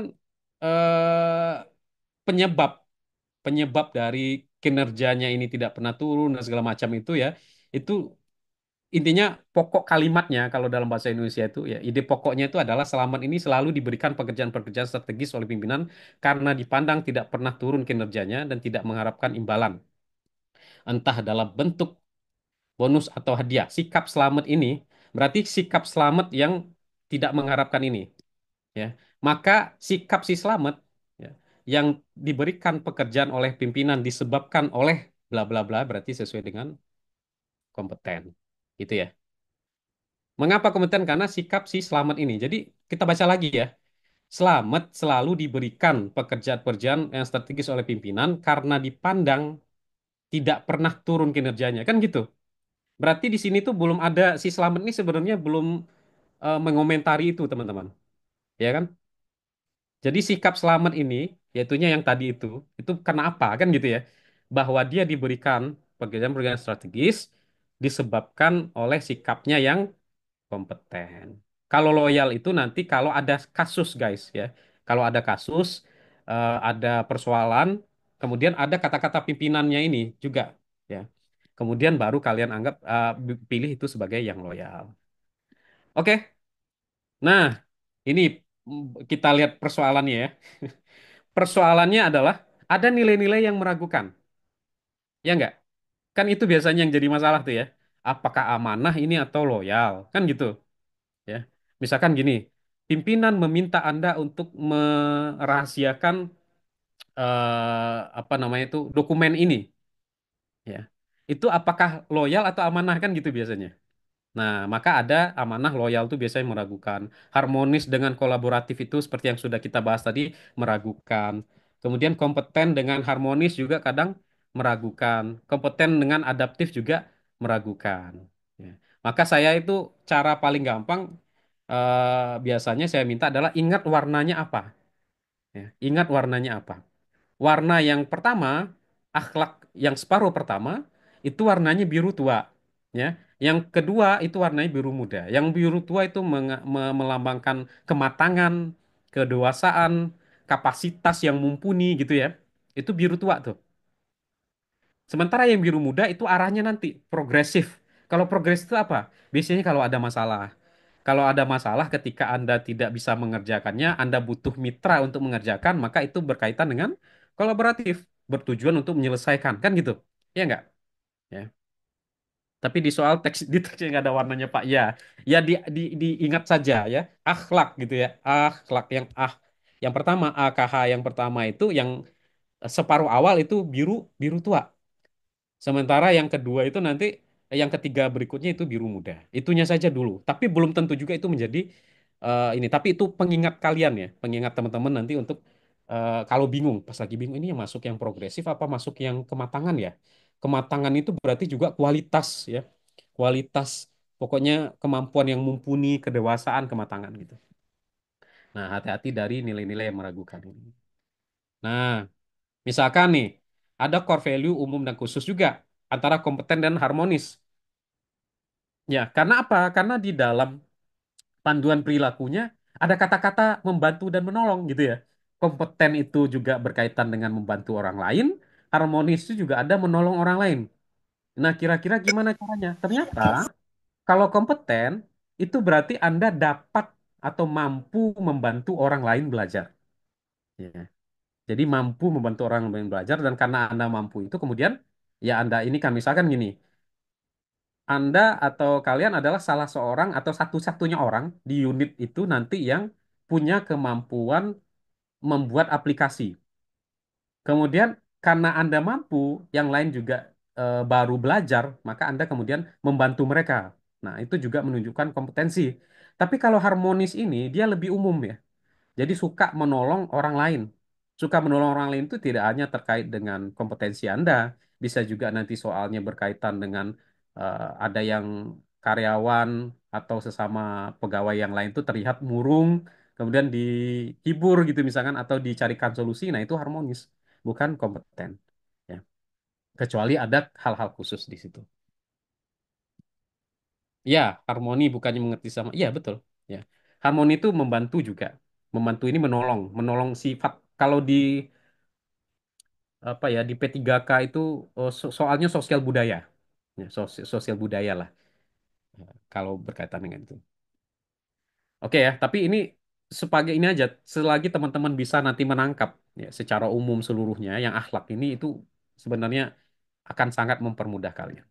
eh, penyebab penyebab dari kinerjanya ini tidak pernah turun dan segala macam itu ya, itu intinya pokok kalimatnya kalau dalam bahasa Indonesia itu ya, ide pokoknya itu adalah Selamat ini selalu diberikan pekerjaan-pekerjaan strategis oleh pimpinan karena dipandang tidak pernah turun kinerjanya dan tidak mengharapkan imbalan, entah dalam bentuk bonus atau hadiah. Sikap selamat ini berarti sikap selamat yang tidak mengharapkan ini, ya. Maka sikap si selamat ya, yang diberikan pekerjaan oleh pimpinan disebabkan oleh bla bla bla berarti sesuai dengan kompeten. Gitu ya. Mengapa kompeten? Karena sikap si selamat ini. Jadi kita baca lagi ya. Selamat selalu diberikan pekerjaan-pekerjaan yang strategis oleh pimpinan karena dipandang tidak pernah turun kinerjanya. Kan gitu. Berarti di sini tuh belum ada si Selamat ini sebenarnya belum mengomentari itu, teman-teman. Ya kan? Jadi sikap Selamat ini, yaitunya yang tadi itu kenapa kan gitu ya? Bahwa dia diberikan pekerjaan-pekerjaan strategis disebabkan oleh sikapnya yang kompeten. Kalau loyal itu nanti kalau ada kasus, guys ya. Kalau ada kasus, ada persoalan, kemudian ada kata-kata pimpinannya ini juga ya. Kemudian baru kalian anggap pilih itu sebagai yang loyal. Oke. Nah, ini kita lihat persoalannya ya. Persoalannya adalah ada nilai-nilai yang meragukan. Ya enggak? Kan itu biasanya yang jadi masalah tuh ya. Apakah amanah ini atau loyal? Kan gitu ya. Misalkan gini, pimpinan meminta Anda untuk merahasiakan apa namanya itu dokumen ini ya. Itu apakah loyal atau amanah kan gitu biasanya. Nah, maka ada amanah loyal itu biasanya meragukan. Harmonis dengan kolaboratif itu seperti yang sudah kita bahas tadi meragukan. Kemudian kompeten dengan harmonis juga kadang meragukan. Kompeten dengan adaptif juga meragukan. Ya. Maka saya itu cara paling gampang biasanya saya minta adalah ingat warnanya apa. Ya. Ingat warnanya apa. Warna yang pertama, akhlak yang separuh pertama, itu warnanya biru tua. Ya. Yang kedua itu warnanya biru muda. Yang biru tua itu melambangkan kematangan, kedewasaan, kapasitas yang mumpuni gitu ya. Itu biru tua tuh. Sementara yang biru muda itu arahnya nanti progresif. Kalau progresif itu apa? Biasanya kalau ada masalah. Kalau ada masalah ketika Anda tidak bisa mengerjakannya, Anda butuh mitra untuk mengerjakan, maka itu berkaitan dengan kolaboratif, bertujuan untuk menyelesaikan, kan gitu. Ya enggak? Ya. Tapi di soal teks di teks yang ada warnanya Pak, ya, ya diingat saja ya, akhlak gitu ya, akhlak yang yang pertama AKH yang pertama itu yang separuh awal itu biru biru tua. Sementara yang kedua itu nanti, yang ketiga berikutnya itu biru muda. Itunya saja dulu. Tapi belum tentu juga itu menjadi ini. Tapi itu pengingat kalian ya, pengingat teman-teman nanti untuk kalau bingung, pas lagi bingung ini yang masuk yang progresif apa masuk yang kematangan ya. Kematangan itu berarti juga kualitas ya, kualitas. Pokoknya kemampuan yang mumpuni, kedewasaan, kematangan gitu. Nah, hati-hati dari nilai-nilai yang meragukan ini. Nah, misalkan nih, ada core value umum dan khusus juga antara kompeten dan harmonis. Ya, karena apa? Karena di dalam panduan perilakunya ada kata-kata membantu dan menolong gitu ya. Kompeten itu juga berkaitan dengan membantu orang lain, harmonis itu juga ada menolong orang lain. Nah, kira-kira gimana caranya? Ternyata kalau kompeten itu berarti Anda dapat atau mampu membantu orang lain belajar. Ya. Jadi mampu membantu orang lain belajar dan karena Anda mampu itu kemudian ya Anda ini kan misalkan gini, Anda atau kalian adalah salah seorang atau satu-satunya orang di unit itu nanti yang punya kemampuan membuat aplikasi. Kemudian karena Anda mampu, yang lain juga baru belajar, maka Anda kemudian membantu mereka. Nah, itu juga menunjukkan kompetensi. Tapi kalau harmonis ini dia lebih umum ya. Jadi suka menolong orang lain. Suka menolong orang lain itu tidak hanya terkait dengan kompetensi Anda, bisa juga nanti soalnya berkaitan dengan ada yang karyawan atau sesama pegawai yang lain itu terlihat murung, kemudian dihibur gitu misalkan atau dicarikan solusi, nah itu harmonis, bukan kompeten. Ya. Kecuali ada hal-hal khusus di situ. Ya, harmoni bukannya mengerti sama. Iya, betul. Ya. Harmoni itu membantu juga. Membantu ini menolong, menolong sifat kalau di apa ya di P3K itu soalnya sosial budaya. Ya, sosial budaya lah kalau berkaitan dengan itu. Oke ya, tapi ini sebagai ini aja selagi teman-teman bisa nanti menangkap ya secara umum seluruhnya yang akhlak ini itu sebenarnya akan sangat mempermudah kalian.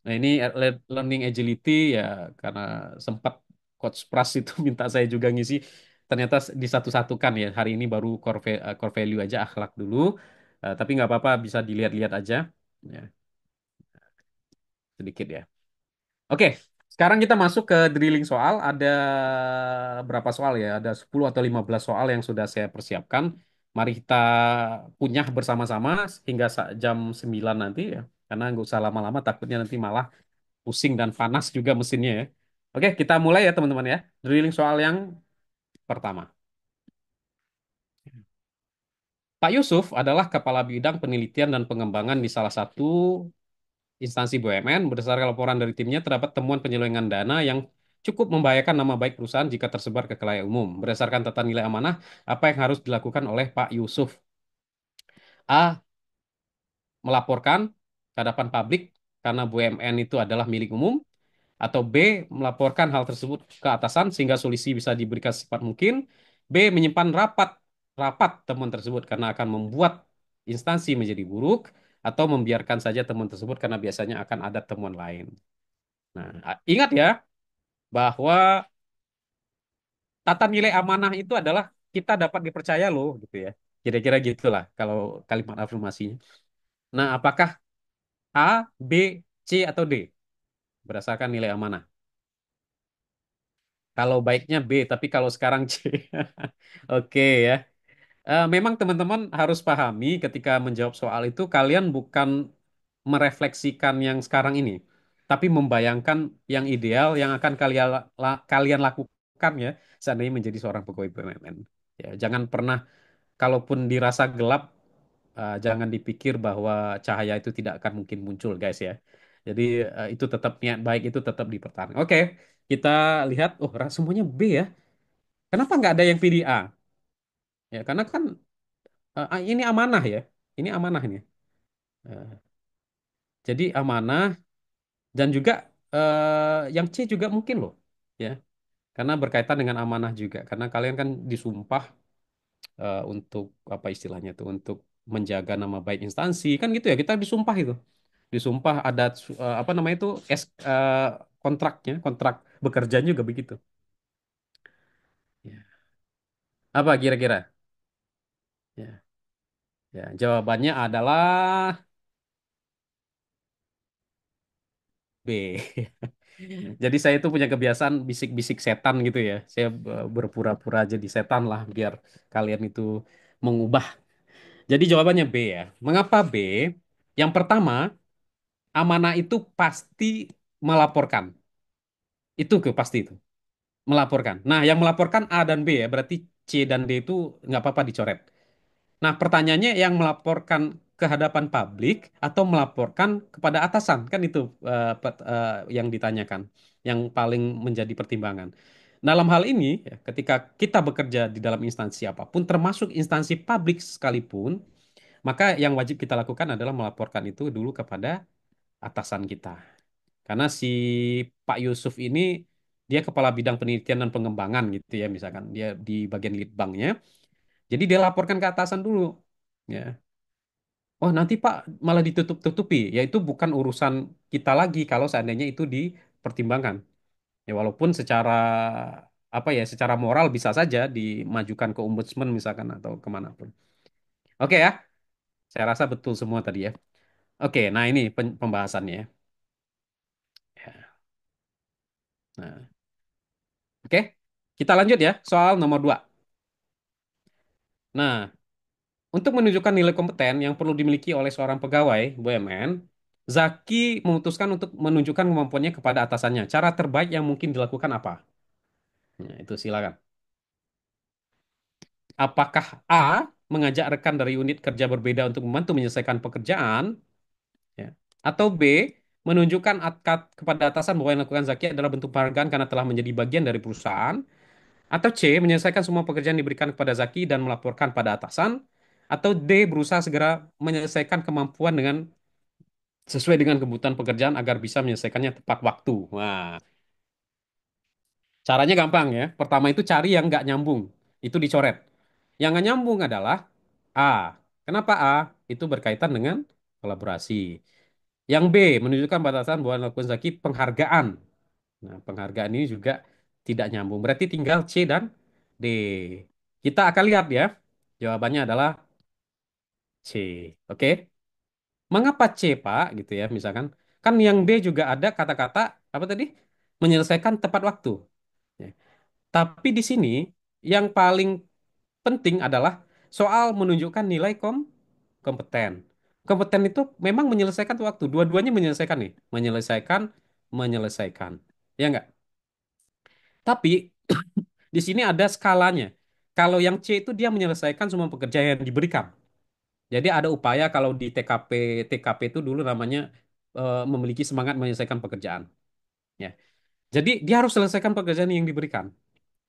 Nah, ini learning agility ya karena sempat Coach Pras itu minta saya juga ngisi. Ternyata disatu-satukan ya. Hari ini baru core value aja akhlak dulu. Tapi nggak apa-apa bisa dilihat-lihat aja. Ya, sedikit ya. Oke. Sekarang kita masuk ke drilling soal. Ada berapa soal ya? Ada 10 atau 15 soal yang sudah saya persiapkan. Mari kita punyah bersama-sama hingga jam 9 nanti ya. Karena nggak usah lama-lama, takutnya nanti malah pusing dan panas juga mesinnya ya. Oke, kita mulai ya teman-teman ya. Drilling soal yang pertama. Pak Yusuf adalah Kepala Bidang Penelitian dan Pengembangan di salah satu instansi BUMN. Berdasarkan laporan dari timnya, terdapat temuan penyelewengan dana yang cukup membahayakan nama baik perusahaan jika tersebar ke khalayak umum. Berdasarkan tata nilai amanah, apa yang harus dilakukan oleh Pak Yusuf? A. Melaporkan ke hadapan publik karena BUMN itu adalah milik umum. Atau B. Melaporkan hal tersebut ke atasan sehingga solusi bisa diberikan secepat mungkin. B. Menyimpan rapat temuan tersebut karena akan membuat instansi menjadi buruk. Atau membiarkan saja temuan tersebut karena biasanya akan ada temuan lain. Nah, ingat ya bahwa tata nilai amanah itu adalah kita dapat dipercaya loh gitu ya. Kira-kira gitulah kalau kalimat afirmasinya. Nah, apakah A, B, C atau D berdasarkan nilai amanah? Kalau baiknya B, tapi kalau sekarang C. Oke ya. Memang teman-teman harus pahami ketika menjawab soal itu kalian bukan merefleksikan yang sekarang ini, tapi membayangkan yang ideal yang akan kalian lakukan ya seandainya menjadi seorang pegawai BUMN. Ya, jangan pernah kalaupun dirasa gelap, jangan dipikir bahwa cahaya itu tidak akan mungkin muncul, guys ya. Jadi itu tetap niat baik itu tetap dipertahankan. Oke, kita lihat. Oh, semuanya B ya. Kenapa nggak ada yang pilih A? Ya, karena kan ini amanah ya. Ini amanah ini. Eh, jadi amanah dan juga yang C juga mungkin loh. Ya, karena berkaitan dengan amanah juga. Karena kalian kan disumpah untuk apa istilahnya tuh untuk menjaga nama baik instansi kan gitu ya. Kita disumpah itu. Disumpah ada apa namanya itu kontraknya, kontrak bekerjanya juga begitu. Ya. Apa kira-kira? Ya, ya, jawabannya adalah B. Jadi saya itu punya kebiasaan bisik-bisik setan gitu ya. Saya berpura-pura jadi setan lah biar kalian itu mengubah. Jadi jawabannya B ya. Mengapa B? Yang pertama, amanah itu pasti melaporkan. Itu ke pasti itu. Melaporkan. Nah, yang melaporkan A dan B ya, berarti C dan D itu nggak apa-apa dicoret. Nah, pertanyaannya yang melaporkan ke hadapan publik atau melaporkan kepada atasan, kan itu yang ditanyakan, yang paling menjadi pertimbangan. Dalam hal ini, ya, ketika kita bekerja di dalam instansi apapun, termasuk instansi publik sekalipun, maka yang wajib kita lakukan adalah melaporkan itu dulu kepada atasan kita. Karena si Pak Yusuf ini dia kepala bidang penelitian dan pengembangan gitu ya, misalkan dia di bagian lead banknya. Jadi dia laporkan ke atasan dulu. Ya. Oh, nanti Pak malah ditutup-tutupi. Yaitu bukan urusan kita lagi kalau seandainya itu dipertimbangkan. Ya, walaupun secara apa ya, secara moral bisa saja dimajukan ke ombudsman misalkan atau kemanapun. Oke ya, saya rasa betul semua tadi ya. Oke, nah ini pembahasannya ya. Ya, nah, oke, kita lanjut ya soal nomor 2. Nah, untuk menunjukkan nilai kompeten yang perlu dimiliki oleh seorang pegawai BUMN, Zaki memutuskan untuk menunjukkan kemampuannya kepada atasannya. Cara terbaik yang mungkin dilakukan apa? Nah, itu silakan. Apakah A. Mengajak rekan dari unit kerja berbeda untuk membantu menyelesaikan pekerjaan? Ya. Atau B. Menunjukkan kepada atasan bahwa yang dilakukan Zaki adalah bentuk penghargaan karena telah menjadi bagian dari perusahaan? Atau C. Menyelesaikan semua pekerjaan yang diberikan kepada Zaki dan melaporkan pada atasan? Atau D. Berusaha segera menyelesaikan kemampuan sesuai dengan kebutuhan pekerjaan agar bisa menyelesaikannya tepat waktu. Wah, caranya gampang ya. Pertama itu cari yang nggak nyambung. Itu dicoret. Yang nggak nyambung adalah A. Kenapa A? Itu berkaitan dengan kolaborasi. Yang B, menunjukkan batasan bahwa melakukan Zaki penghargaan. Nah, penghargaan ini juga tidak nyambung. Berarti tinggal C dan D. Kita akan lihat ya. Jawabannya adalah C. Oke. Mengapa C, Pak? Gitu ya, misalkan. Kan yang B juga ada kata-kata, apa tadi? menyelesaikan tepat waktu. Ya. Tapi di sini yang paling penting adalah soal menunjukkan nilai kompeten. Kompeten itu memang menyelesaikan waktu. Dua-duanya menyelesaikan nih. Menyelesaikan, menyelesaikan. Ya enggak? Tapi di sini ada skalanya. Kalau yang C itu dia menyelesaikan semua pekerjaan yang diberikan. Jadi ada upaya kalau di TKP itu dulu namanya memiliki semangat menyelesaikan pekerjaan. Ya. Jadi dia harus selesaikan pekerjaan yang diberikan,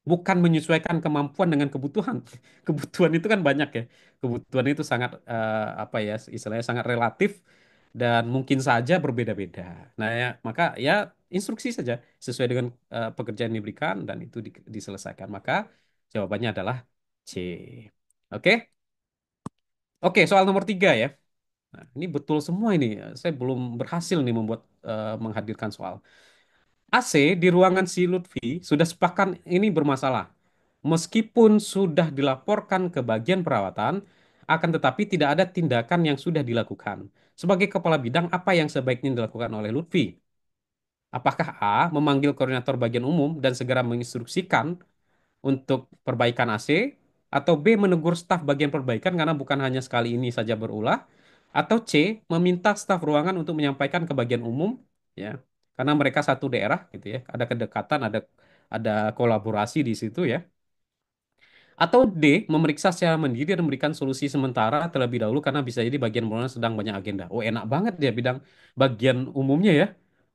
bukan menyesuaikan kemampuan dengan kebutuhan. Kebutuhan itu kan banyak ya. Kebutuhan itu sangat apa ya istilahnya sangat relatif dan mungkin saja berbeda-beda. Nah ya maka ya instruksi saja sesuai dengan pekerjaan yang diberikan dan itu diselesaikan. Maka jawabannya adalah C. Oke, oke soal nomor tiga ya. Nah, ini betul semua ini. Saya belum berhasil nih membuat menghadirkan soal. AC di ruangan si Lutfi sudah sepakan ini bermasalah. Meskipun sudah dilaporkan ke bagian perawatan, akan tetapi tidak ada tindakan yang sudah dilakukan. Sebagai kepala bidang, apa yang sebaiknya dilakukan oleh Lutfi? Apakah A. Memanggil koordinator bagian umum dan segera menginstruksikan untuk perbaikan AC, atau B. Menegur staf bagian perbaikan karena bukan hanya sekali ini saja berulah, atau C. Meminta staf ruangan untuk menyampaikan ke bagian umum, ya, karena mereka satu daerah gitu ya, ada kedekatan, ada kolaborasi di situ ya. Atau D, memeriksa secara mandiri dan memberikan solusi sementara terlebih dahulu karena bisa jadi bagian perumahan sedang banyak agenda. Oh, enak banget dia bidang bagian umumnya ya.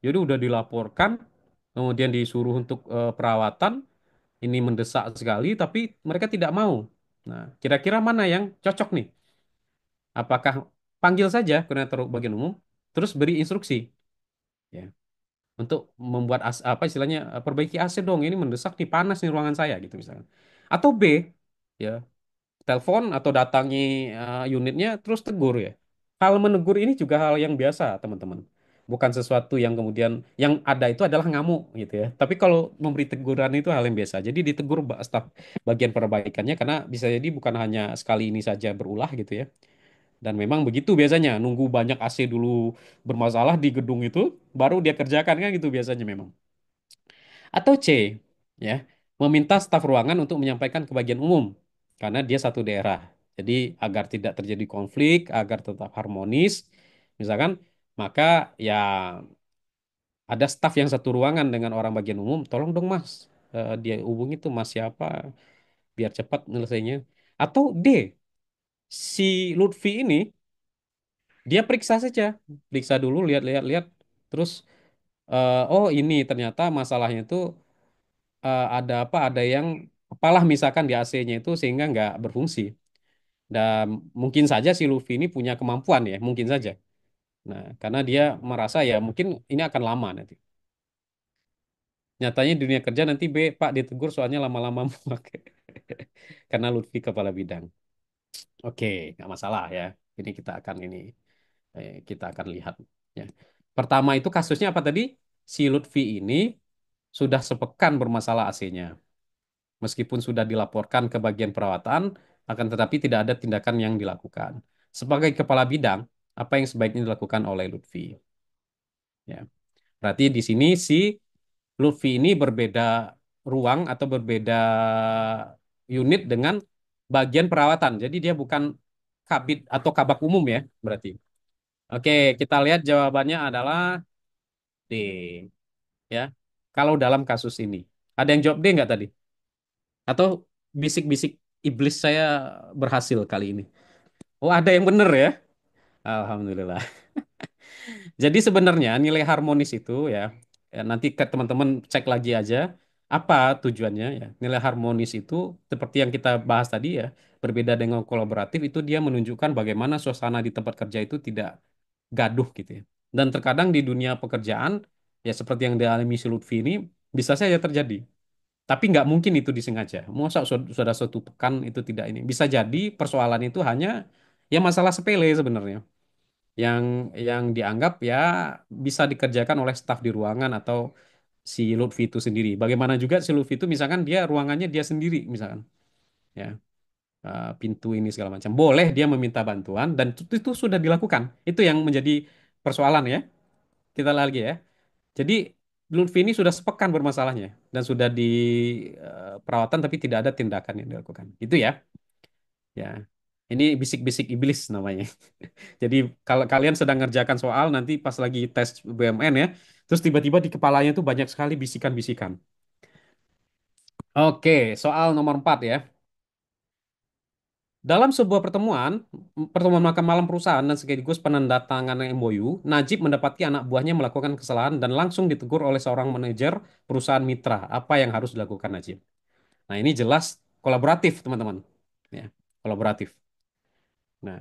Jadi udah dilaporkan, kemudian disuruh untuk perawatan, ini mendesak sekali, tapi mereka tidak mau. Nah, kira-kira mana yang cocok nih? Apakah panggil saja koordinator bagian umum, terus beri instruksi, ya, untuk membuat apa istilahnya perbaiki AC dong, ini mendesak nih, panas nih ruangan saya gitu misalnya. Atau B, ya, telepon atau datangi unitnya terus tegur ya. Hal menegur ini juga hal yang biasa, teman-teman. Bukan sesuatu yang kemudian yang ada itu adalah ngamuk gitu ya. Tapi kalau memberi teguran itu hal yang biasa. Jadi ditegur staf bagian perbaikannya karena bisa jadi bukan hanya sekali ini saja berulah gitu ya. Dan memang begitu biasanya, nunggu banyak AC dulu bermasalah di gedung itu baru dia kerjakan kan gitu biasanya memang. Atau C, ya, meminta staf ruangan untuk menyampaikan ke bagian umum karena dia satu daerah. Jadi agar tidak terjadi konflik, agar tetap harmonis, misalkan, maka ya ada staf yang satu ruangan dengan orang bagian umum, tolong dong Mas, dia hubungi tuh Mas siapa biar cepat nyelesainya. Atau D, si Lutfi ini dia periksa saja, periksa dulu, lihat-lihat, lihat, terus oh ini ternyata masalahnya itu ada apa? Ada yang apalah misalkan di AC-nya itu sehingga nggak berfungsi. Dan mungkin saja si Luffy ini punya kemampuan ya, mungkin saja. Nah, karena dia merasa ya mungkin ini akan lama nanti. Nyatanya di dunia kerja nanti B, Pak ditegur soalnya lama-lama muak. Karena Lutfi kepala bidang. Oke, nggak masalah ya. Ini kita akan lihat. Ya. Pertama itu kasusnya apa tadi? Si Lutfi ini sudah sepekan bermasalah AC-nya. Meskipun sudah dilaporkan ke bagian perawatan, akan tetapi tidak ada tindakan yang dilakukan. Sebagai kepala bidang, apa yang sebaiknya dilakukan oleh Lutfi? Ya, berarti di sini si Lutfi ini berbeda ruang atau berbeda unit dengan bagian perawatan. Jadi dia bukan kabit atau kabak umum ya, berarti. Oke, kita lihat jawabannya adalah D. Ya, kalau dalam kasus ini. Ada yang jawab D nggak tadi? Atau bisik-bisik iblis saya berhasil kali ini? Oh, ada yang bener ya. Alhamdulillah. Jadi sebenarnya nilai harmonis itu ya, ya nanti ke teman-teman cek lagi aja apa tujuannya ya. Nilai harmonis itu seperti yang kita bahas tadi ya, berbeda dengan kolaboratif itu dia menunjukkan bagaimana suasana di tempat kerja itu tidak gaduh gitu ya. Dan terkadang di dunia pekerjaan ya seperti yang dialami si Lutfi ini bisa saja terjadi. Tapi nggak mungkin itu disengaja. Masa sudah suatu pekan itu tidak ini. Bisa jadi persoalan itu hanya ya masalah sepele sebenarnya. Yang yang dianggap ya bisa dikerjakan oleh staf di ruangan atau si Lutfi itu sendiri. Bagaimana juga si Lutfi itu misalkan dia ruangannya dia sendiri misalkan. Ya, pintu ini segala macam. Boleh dia meminta bantuan dan itu sudah dilakukan. Itu yang menjadi persoalan ya. Kita lagi ya. Jadi Lutfi ini sudah sepekan bermasalahnya dan sudah di perawatan tapi tidak ada tindakan yang dilakukan. Itu ya. Ya. Ini bisik-bisik iblis namanya. Jadi kalau kalian sedang ngerjakan soal nanti pas lagi tes BMN ya, terus tiba-tiba di kepalanya tuh banyak sekali bisikan-bisikan. Oke, soal nomor 4 ya. Dalam sebuah pertemuan makan malam perusahaan dan sekaligus penandatanganan MOU, Najib mendapati anak buahnya melakukan kesalahan dan langsung ditegur oleh seorang manajer perusahaan mitra. Apa yang harus dilakukan Najib? Nah, ini jelas kolaboratif, teman-teman. Ya, kolaboratif. Nah,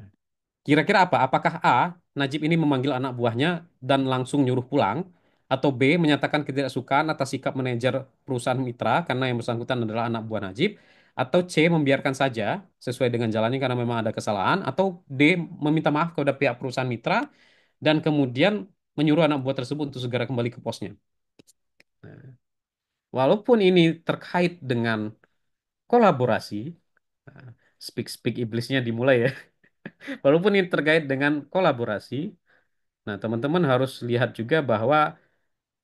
kira-kira apa? Apakah A, Najib ini memanggil anak buahnya dan langsung nyuruh pulang? Atau B, menyatakan ketidaksukaan atas sikap manajer perusahaan mitra karena yang bersangkutan adalah anak buah Najib? Atau C, membiarkan saja sesuai dengan jalannya karena memang ada kesalahan? Atau D, meminta maaf kepada pihak perusahaan mitra dan kemudian menyuruh anak buah tersebut untuk segera kembali ke posnya? Nah, walaupun ini terkait dengan kolaborasi, nah, speak-speak iblisnya dimulai ya. Walaupun ini terkait dengan kolaborasi, nah, teman-teman harus lihat juga bahwa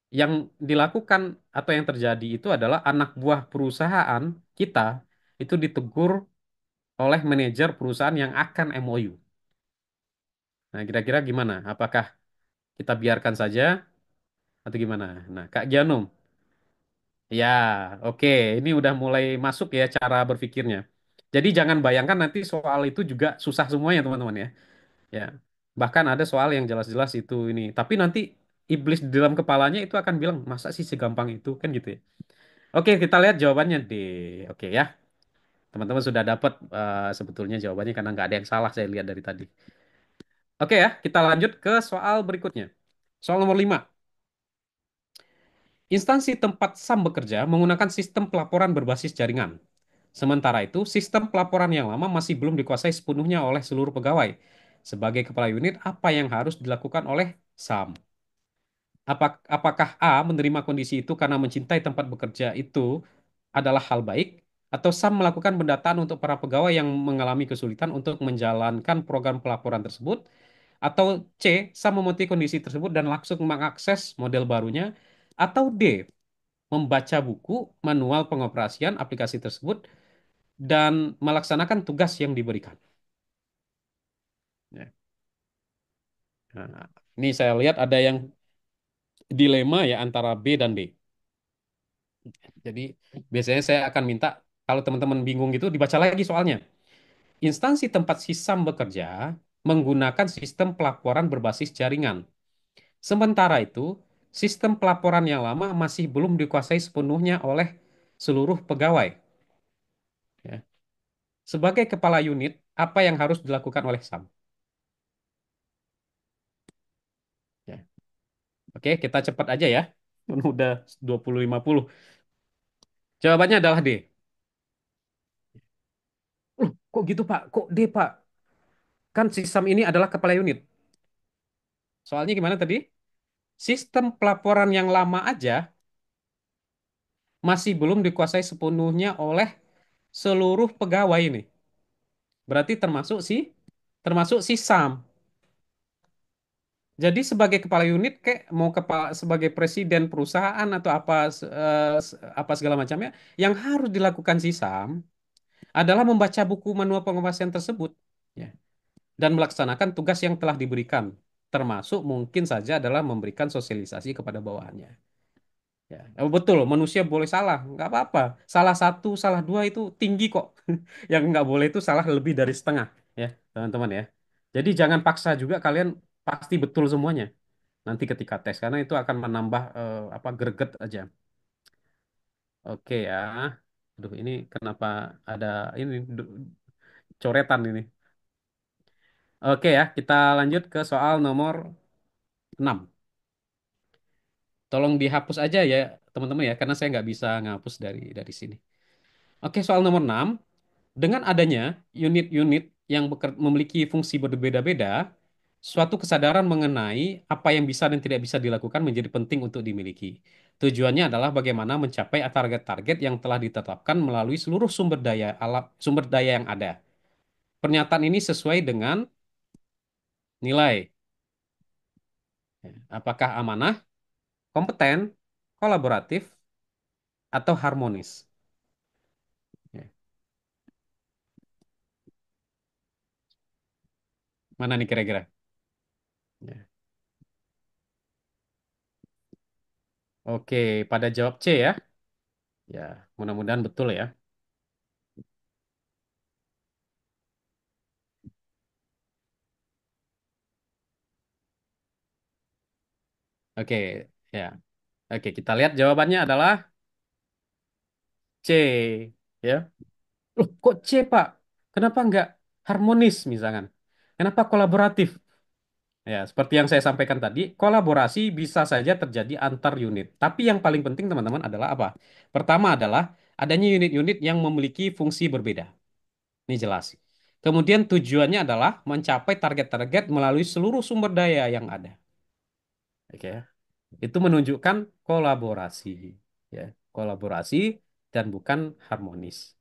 yang dilakukan atau yang terjadi itu adalah anak buah perusahaan kita itu ditegur oleh manajer perusahaan yang akan MOU. Nah, kira-kira gimana? Apakah kita biarkan saja atau gimana? Nah, Kak Gianum, ya, oke, ini udah mulai masuk ya cara berpikirnya. Jadi jangan bayangkan nanti soal itu juga susah semuanya, teman-teman ya. Ya, bahkan ada soal yang jelas-jelas itu ini. Tapi nanti iblis di dalam kepalanya itu akan bilang, masa sih segampang itu? Kan gitu ya. Oke, kita lihat jawabannya deh. Oke ya, teman-teman sudah dapat sebetulnya jawabannya karena nggak ada yang salah saya lihat dari tadi. Oke ya, kita lanjut ke soal berikutnya. Soal nomor 5. Instansi tempat SAM bekerja menggunakan sistem pelaporan berbasis jaringan. Sementara itu, sistem pelaporan yang lama masih belum dikuasai sepenuhnya oleh seluruh pegawai. Sebagai kepala unit, apa yang harus dilakukan oleh SAM? Apakah A menerima kondisi itu karena mencintai tempat bekerja itu adalah hal baik, atau Sam melakukan pendataan untuk para pegawai yang mengalami kesulitan untuk menjalankan program pelaporan tersebut, atau C, Sam mematuhi kondisi tersebut dan langsung mengakses model barunya, atau D, membaca buku manual pengoperasian aplikasi tersebut dan melaksanakan tugas yang diberikan. Ya. Nah, ini saya lihat ada yang dilema ya antara B dan D. Jadi biasanya saya akan minta kalau teman-teman bingung gitu dibaca lagi soalnya. Instansi tempat Sisam bekerja menggunakan sistem pelaporan berbasis jaringan. Sementara itu, sistem pelaporan yang lama masih belum dikuasai sepenuhnya oleh seluruh pegawai. Ya. Sebagai kepala unit, apa yang harus dilakukan oleh Sam? Ya. Oke, kita cepat aja ya. Udah 20.50. Jawabannya adalah D. Kok gitu Pak? Kok D Pak? Kan si Sam ini adalah kepala unit. Soalnya gimana tadi? Sistem pelaporan yang lama aja masih belum dikuasai sepenuhnya oleh seluruh pegawai ini. Berarti termasuk si Sam. Jadi sebagai kepala unit kayak mau sebagai presiden perusahaan atau apa segala macamnya yang harus dilakukan si Sam adalah membaca buku manual pengoperasian tersebut ya dan melaksanakan tugas yang telah diberikan termasuk mungkin saja adalah memberikan sosialisasi kepada bawahannya. Ya, betul, manusia boleh salah, nggak apa-apa. Salah satu, salah dua itu tinggi kok. Yang nggak boleh itu salah lebih dari setengah, ya, teman-teman ya. Jadi jangan paksa juga kalian pasti betul semuanya nanti ketika tes, karena itu akan menambah apa greget aja. Oke ya. Aduh, ini kenapa ada ini coretan ini. Oke ya, kita lanjut ke soal nomor 6. Tolong dihapus aja ya, teman-teman ya, karena saya nggak bisa ngapus dari sini. Oke, soal nomor 6. Dengan adanya unit-unit yang memiliki fungsi berbeda-beda, suatu kesadaran mengenai apa yang bisa dan tidak bisa dilakukan menjadi penting untuk dimiliki. Tujuannya adalah bagaimana mencapai target-target yang telah ditetapkan melalui seluruh sumber daya yang ada. Pernyataan ini sesuai dengan nilai. Apakah amanah, kompeten, kolaboratif, atau harmonis? Ya. Mana nih kira-kira? Ya. Oke, pada jawab C ya. Ya, mudah-mudahan betul ya. Oke, ya. Oke, kita lihat jawabannya adalah C. Ya. Loh, kok C, Pak? Kenapa nggak harmonis misalkan? Kenapa kolaboratif? Ya, seperti yang saya sampaikan tadi, kolaborasi bisa saja terjadi antar unit. Tapi yang paling penting teman-teman adalah apa? Pertama adalah adanya unit-unit yang memiliki fungsi berbeda. Ini jelas. Kemudian tujuannya adalah mencapai target-target melalui seluruh sumber daya yang ada. Oke, ya. Itu menunjukkan kolaborasi, ya, kolaborasi dan bukan harmonis.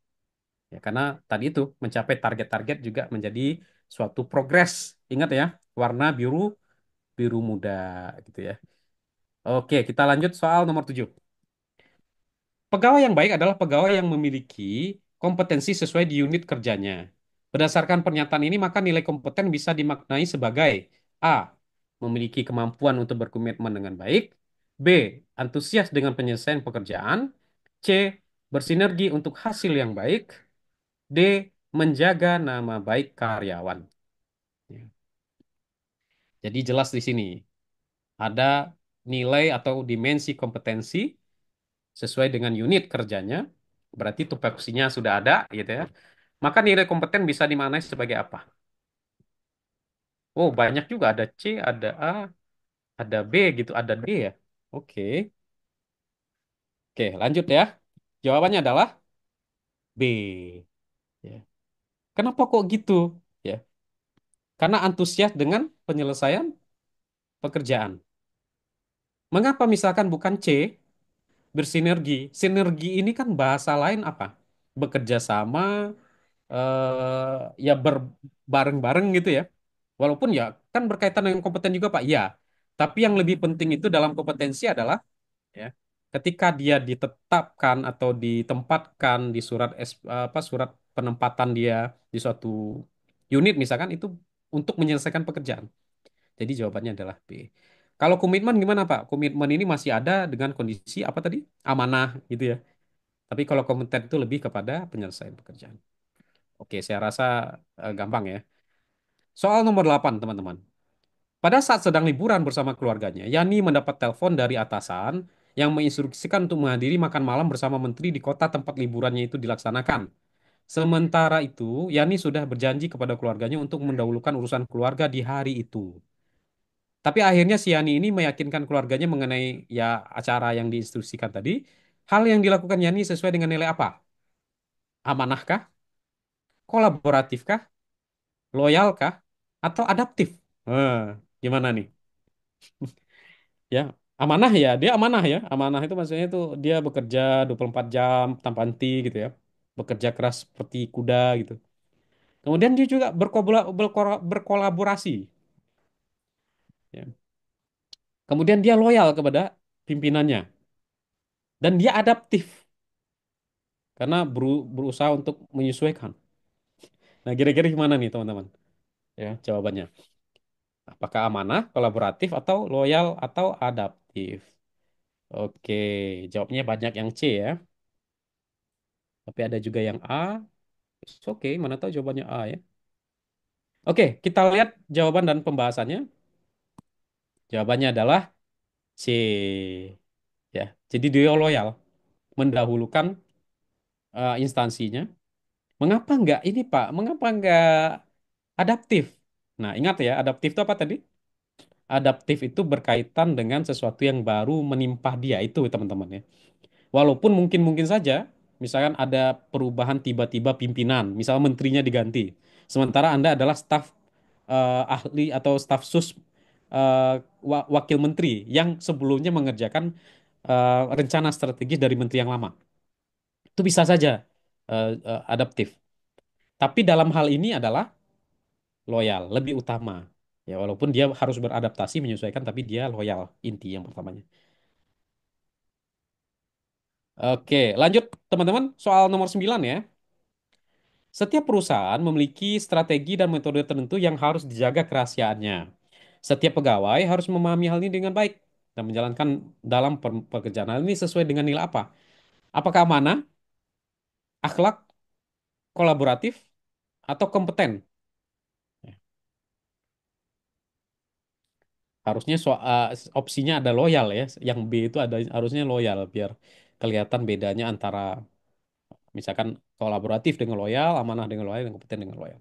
Ya, karena tadi itu mencapai target-target juga menjadi suatu progres. Ingat ya, warna biru biru muda gitu ya. Oke, kita lanjut soal nomor 7. Pegawai yang baik adalah pegawai yang memiliki kompetensi sesuai di unit kerjanya. Berdasarkan pernyataan ini, maka nilai kompeten bisa dimaknai sebagai A. Memiliki kemampuan untuk berkomitmen dengan baik. B. Antusias dengan penyelesaian pekerjaan. C. Bersinergi untuk hasil yang baik. D. Menjaga nama baik karyawan. Ya. Jadi jelas di sini ada nilai atau dimensi kompetensi sesuai dengan unit kerjanya, berarti tupoksinya sudah ada gitu ya. Maka nilai kompeten bisa dimaknai sebagai apa? Oh, banyak juga ada C, ada A, ada B gitu, ada D ya. Oke. Oke, lanjut ya. Jawabannya adalah B. Ya. Kenapa kok gitu? Ya, karena antusias dengan penyelesaian pekerjaan. Mengapa misalkan bukan C, bersinergi? Sinergi ini kan bahasa lain apa? Bekerja sama, ya berbareng-bareng gitu ya. Walaupun ya kan berkaitan dengan kompeten juga Pak. Ya. Tapi yang lebih penting itu dalam kompetensi adalah ya ketika dia ditetapkan atau ditempatkan di surat penempatan dia di suatu unit misalkan itu untuk menyelesaikan pekerjaan. Jadi jawabannya adalah B. Kalau komitmen gimana Pak? Komitmen ini masih ada dengan kondisi apa tadi? Amanah gitu ya. Tapi kalau kompeten itu lebih kepada penyelesaian pekerjaan. Oke, saya rasa gampang ya. Soal nomor 8, teman-teman. Pada saat sedang liburan bersama keluarganya, Yani mendapat telepon dari atasan yang menginstruksikan untuk menghadiri makan malam bersama menteri di kota tempat liburannya itu dilaksanakan. Sementara itu, Yani sudah berjanji kepada keluarganya untuk mendahulukan urusan keluarga di hari itu. Tapi akhirnya si Yani ini meyakinkan keluarganya mengenai ya acara yang diinstruksikan tadi. Hal yang dilakukan Yani sesuai dengan nilai apa? Amanahkah? Kolaboratifkah? Loyalkah? Atau adaptif? Gimana nih? Ya, amanah ya, dia amanah ya. Amanah itu maksudnya itu dia bekerja 24 jam tanpa henti gitu ya. Bekerja keras seperti kuda gitu. Kemudian dia juga berkolaborasi ya. Kemudian dia loyal kepada pimpinannya dan dia adaptif karena berusaha untuk menyesuaikan. Nah, kira-kira gimana nih teman-teman? Ya, jawabannya. Apakah amanah, kolaboratif atau loyal atau adaptif? Oke, jawabnya banyak yang C ya. Tapi ada juga yang A. Oke, mana tahu jawabannya A ya. Oke, kita lihat jawaban dan pembahasannya. Jawabannya adalah C. Ya, jadi dia loyal, mendahulukan instansinya. Mengapa enggak ini Pak? Mengapa enggak adaptif? Nah, ingat ya, adaptif itu apa tadi? Adaptif itu berkaitan dengan sesuatu yang baru menimpa dia itu teman-teman ya. Walaupun mungkin-mungkin saja, misalkan ada perubahan tiba-tiba pimpinan, misalnya menterinya diganti. Sementara Anda adalah staf ahli atau staf sus wakil menteri yang sebelumnya mengerjakan rencana strategis dari menteri yang lama. Itu bisa saja adaptif. Tapi dalam hal ini adalah loyal, lebih utama. Ya, walaupun dia harus beradaptasi menyesuaikan, tapi dia loyal inti yang pertamanya. Oke, lanjut teman-teman. Soal nomor 9 ya. Setiap perusahaan memiliki strategi dan metode tertentu yang harus dijaga kerahasiaannya. Setiap pegawai harus memahami hal ini dengan baik dan menjalankan dalam pekerjaan. Hal ini sesuai dengan nilai apa? Apakah amanah, akhlak, kolaboratif, atau kompeten? Ya, harusnya opsinya ada loyal ya. Yang B itu ada harusnya loyal biar kelihatan bedanya antara misalkan kolaboratif dengan loyal, amanah dengan loyal, dan kompeten dengan loyal.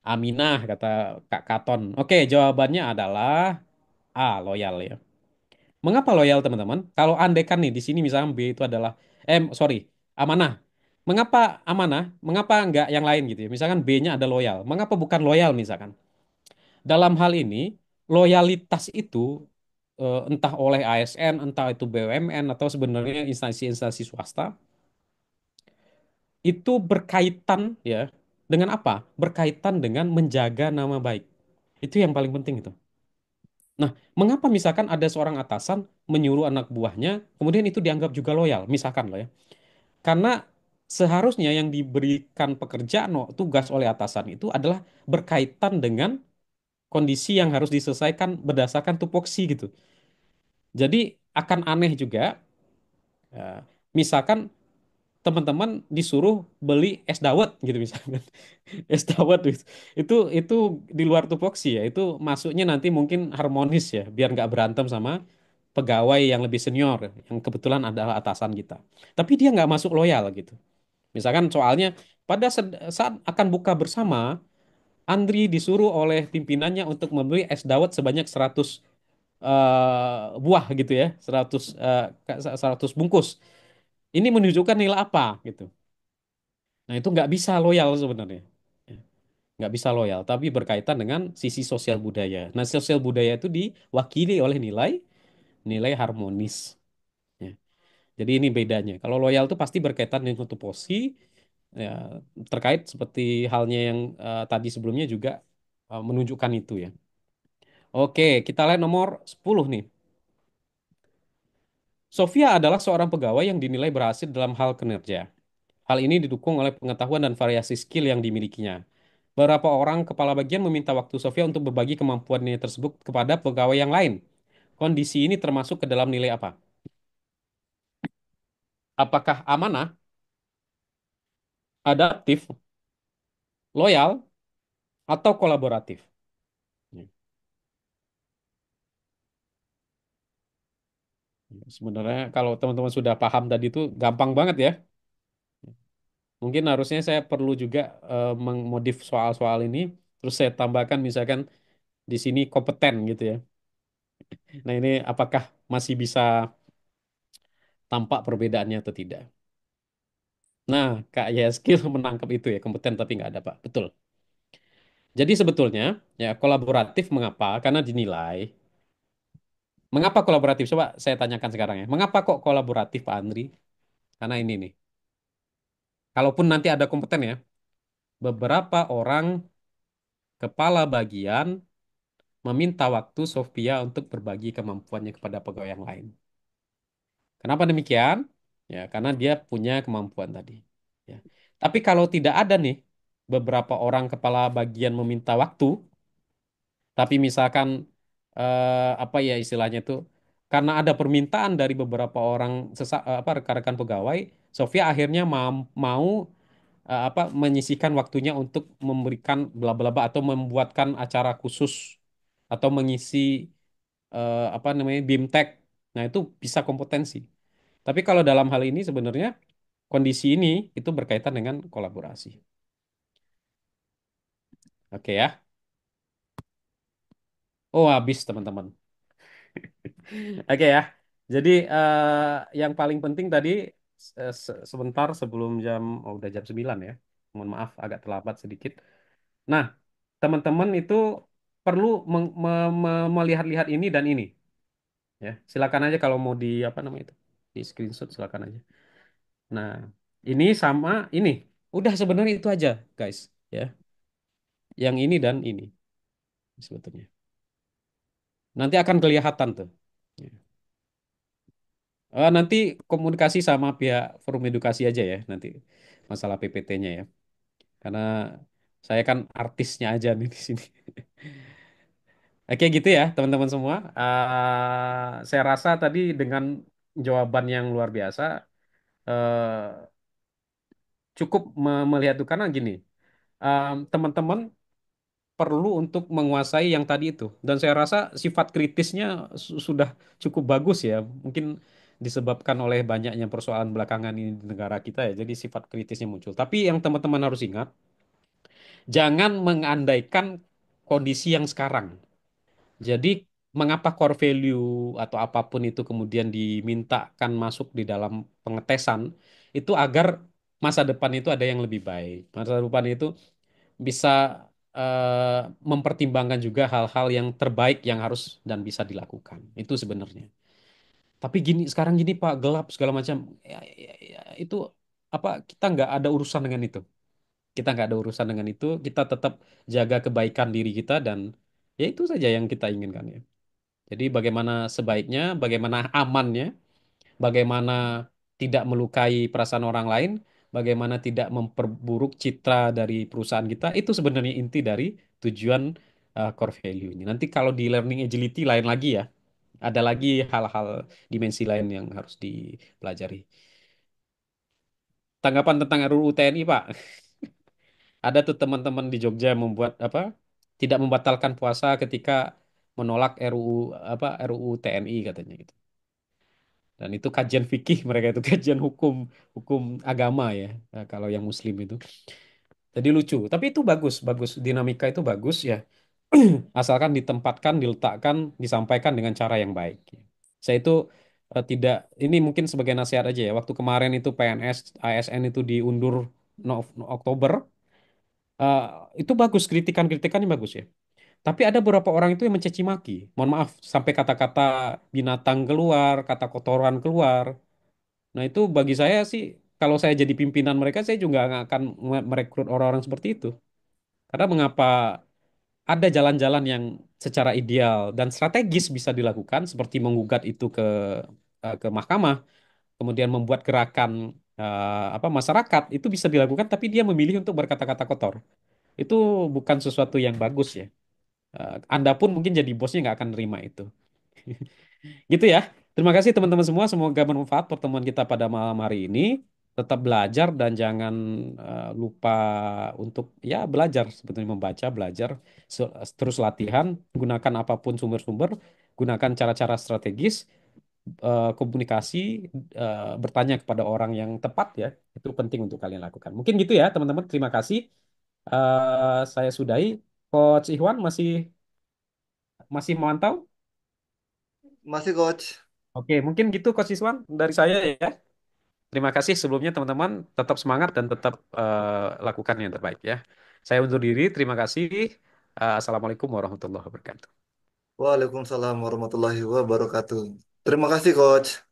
Aminah kata Kak Katon. Oke, jawabannya adalah A, loyal ya. Mengapa loyal teman-teman? Kalau andaikan nih di sini misalnya B itu adalah sorry, amanah. Mengapa amanah? Mengapa enggak yang lain gitu ya? Misalkan B-nya ada loyal. Mengapa bukan loyal misalkan? Dalam hal ini, loyalitas itu entah oleh ASN, entah itu BUMN atau sebenarnya instansi-instansi swasta itu berkaitan ya dengan apa? Berkaitan dengan menjaga nama baik. Itu yang paling penting itu. Nah, mengapa misalkan ada seorang atasan menyuruh anak buahnya, kemudian itu dianggap juga loyal, misalkan loh ya. Karena seharusnya yang diberikan pekerjaan tugas oleh atasan itu adalah berkaitan dengan kondisi yang harus diselesaikan berdasarkan tupoksi gitu. Jadi akan aneh juga, ya, misalkan teman-teman disuruh beli es dawet gitu misalkan. Es dawet itu di luar tupoksi ya. Itu masuknya nanti mungkin harmonis ya, biar nggak berantem sama pegawai yang lebih senior yang kebetulan adalah atasan kita. Tapi dia nggak masuk loyal gitu. Misalkan soalnya pada saat akan buka bersama, Andri disuruh oleh pimpinannya untuk membeli es dawet sebanyak 100 buah gitu ya, 100 bungkus. Ini menunjukkan nilai apa gitu. Nah, itu nggak bisa loyal sebenarnya. Ya, nggak bisa loyal, tapi berkaitan dengan sisi sosial budaya. Nah, sosial budaya itu diwakili oleh nilai nilai harmonis. Ya. Jadi ini bedanya. Kalau loyal itu pasti berkaitan dengan tupoksi, ya, terkait seperti halnya yang tadi sebelumnya juga menunjukkan itu ya. Oke, kita lihat nomor 10 nih. Sofia adalah seorang pegawai yang dinilai berhasil dalam hal kinerja. Hal ini didukung oleh pengetahuan dan variasi skill yang dimilikinya. Beberapa orang kepala bagian meminta waktu Sofia untuk berbagi kemampuannya tersebut kepada pegawai yang lain. Kondisi ini termasuk ke dalam nilai apa? Apakah amanah, adaptif, loyal, atau kolaboratif? Ya, sebenarnya kalau teman-teman sudah paham tadi itu gampang banget ya. Mungkin harusnya saya perlu juga mengmodif soal-soal ini, terus saya tambahkan misalkan di sini kompeten gitu ya. Nah ini apakah masih bisa tampak perbedaannya atau tidak? Nah, Kak Yeskil menangkap itu ya, kompeten tapi nggak ada Pak. Betul. Jadi sebetulnya ya kolaboratif mengapa? Karena dinilai. Mengapa kolaboratif? Coba saya tanyakan sekarang ya. Mengapa kok kolaboratif Pak Andri? Karena ini nih. Kalaupun nanti ada kompeten ya, beberapa orang kepala bagian meminta waktu Sofia untuk berbagi kemampuannya kepada pegawai yang lain. Kenapa demikian? Ya, karena dia punya kemampuan tadi. Ya. Tapi kalau tidak ada nih beberapa orang kepala bagian meminta waktu, tapi misalkan apa ya istilahnya itu karena ada permintaan dari beberapa orang apa rekan-rekan pegawai, Sofia akhirnya mau apa menyisihkan waktunya untuk memberikan bla bla bla atau membuatkan acara khusus atau mengisi apa namanya BIMTEK. Nah, itu bisa kompetensi. Tapi kalau dalam hal ini sebenarnya kondisi ini itu berkaitan dengan kolaborasi. Oke ya. Oh, habis teman-teman. Oke ya. Jadi yang paling penting tadi sebentar sebelum jam udah jam 9 ya. Mohon maaf agak terlambat sedikit. Nah, teman-teman itu perlu melihat-lihat ini dan ini ya. Silakan aja kalau mau di apa namanya itu. Di screenshot silakan aja. Nah, ini sama ini. Udah sebenarnya itu aja, guys, ya. Yang ini dan ini sebetulnya. Nanti akan kelihatan tuh. Ya. Nanti komunikasi sama pihak forum edukasi aja ya nanti masalah PPT-nya ya. Karena saya kan artisnya aja nih di sini. Oke gitu ya teman-teman semua. Saya rasa tadi dengan jawaban yang luar biasa eh, cukup melihat itu karena gini, teman-teman perlu untuk menguasai yang tadi itu. Dan saya rasa sifat kritisnya sudah cukup bagus ya. Mungkin disebabkan oleh banyaknya persoalan belakangan ini di negara kita ya. Jadi sifat kritisnya muncul. Tapi yang teman-teman harus ingat, jangan mengandaikan kondisi yang sekarang. Jadi mengapa core value atau apapun itu kemudian dimintakan masuk di dalam pengetesan itu agar masa depan itu ada yang lebih baik. Masa depan itu bisa mempertimbangkan juga hal-hal yang terbaik yang harus dan bisa dilakukan. Itu sebenarnya. Tapi gini sekarang gini Pak gelap segala macam. Itu apa kita nggak ada urusan dengan itu. Kita nggak ada urusan dengan itu. Kita tetap jaga kebaikan diri kita dan ya itu saja yang kita inginkan ya. Jadi bagaimana sebaiknya, bagaimana amannya, bagaimana tidak melukai perasaan orang lain, bagaimana tidak memperburuk citra dari perusahaan kita, itu sebenarnya inti dari tujuan core value ini. Nanti kalau di learning agility lain lagi ya, ada lagi hal-hal dimensi lain yang harus dipelajari. Tanggapan tentang RUU TNI, Pak. Ada tuh teman-teman di Jogja membuat apa? Tidak membatalkan puasa ketika menolak RUU RUU TNI katanya gitu. Dan itu kajian fikih mereka itu kajian hukum hukum agama ya kalau yang Muslim itu. Jadi lucu. Tapi itu bagus, bagus dinamika itu bagus ya. Asalkan ditempatkan, diletakkan, disampaikan dengan cara yang baik. Saya itu tidak ini mungkin sebagai nasihat aja ya. Waktu kemarin itu PNS ASN itu diundur Oktober, eh, itu bagus kritikan-kritikannya bagus ya. Tapi ada beberapa orang itu yang mencaci maki. Mohon maaf, sampai kata-kata binatang keluar, kata kotoran keluar. Nah, itu bagi saya sih, kalau saya jadi pimpinan mereka, saya juga nggak akan merekrut orang-orang seperti itu. Karena mengapa ada jalan-jalan yang secara ideal dan strategis bisa dilakukan, seperti menggugat itu ke mahkamah, kemudian membuat gerakan masyarakat, itu bisa dilakukan, tapi dia memilih untuk berkata-kata kotor. Itu bukan sesuatu yang bagus ya. Anda pun mungkin jadi bosnya nggak akan nerima itu. Gitu ya. Terima kasih teman-teman semua. Semoga bermanfaat pertemuan kita pada malam hari ini. Tetap belajar dan jangan lupa untuk ya belajar sebetulnya membaca, belajar terus latihan, gunakan apapun sumber-sumber, gunakan cara-cara strategis, komunikasi, bertanya kepada orang yang tepat ya. Itu penting untuk kalian lakukan. Mungkin gitu ya teman-teman. Terima kasih. Saya sudahi. Coach Ikhwan masih masih memantau? Masih coach. Oke, mungkin gitu Coach Iswan dari saya ya. Terima kasih sebelumnya teman-teman. Tetap semangat dan tetap lakukan yang terbaik ya. Saya undur diri. Terima kasih. Assalamualaikum warahmatullahi wabarakatuh. Waalaikumsalam warahmatullahi wabarakatuh. Terima kasih coach.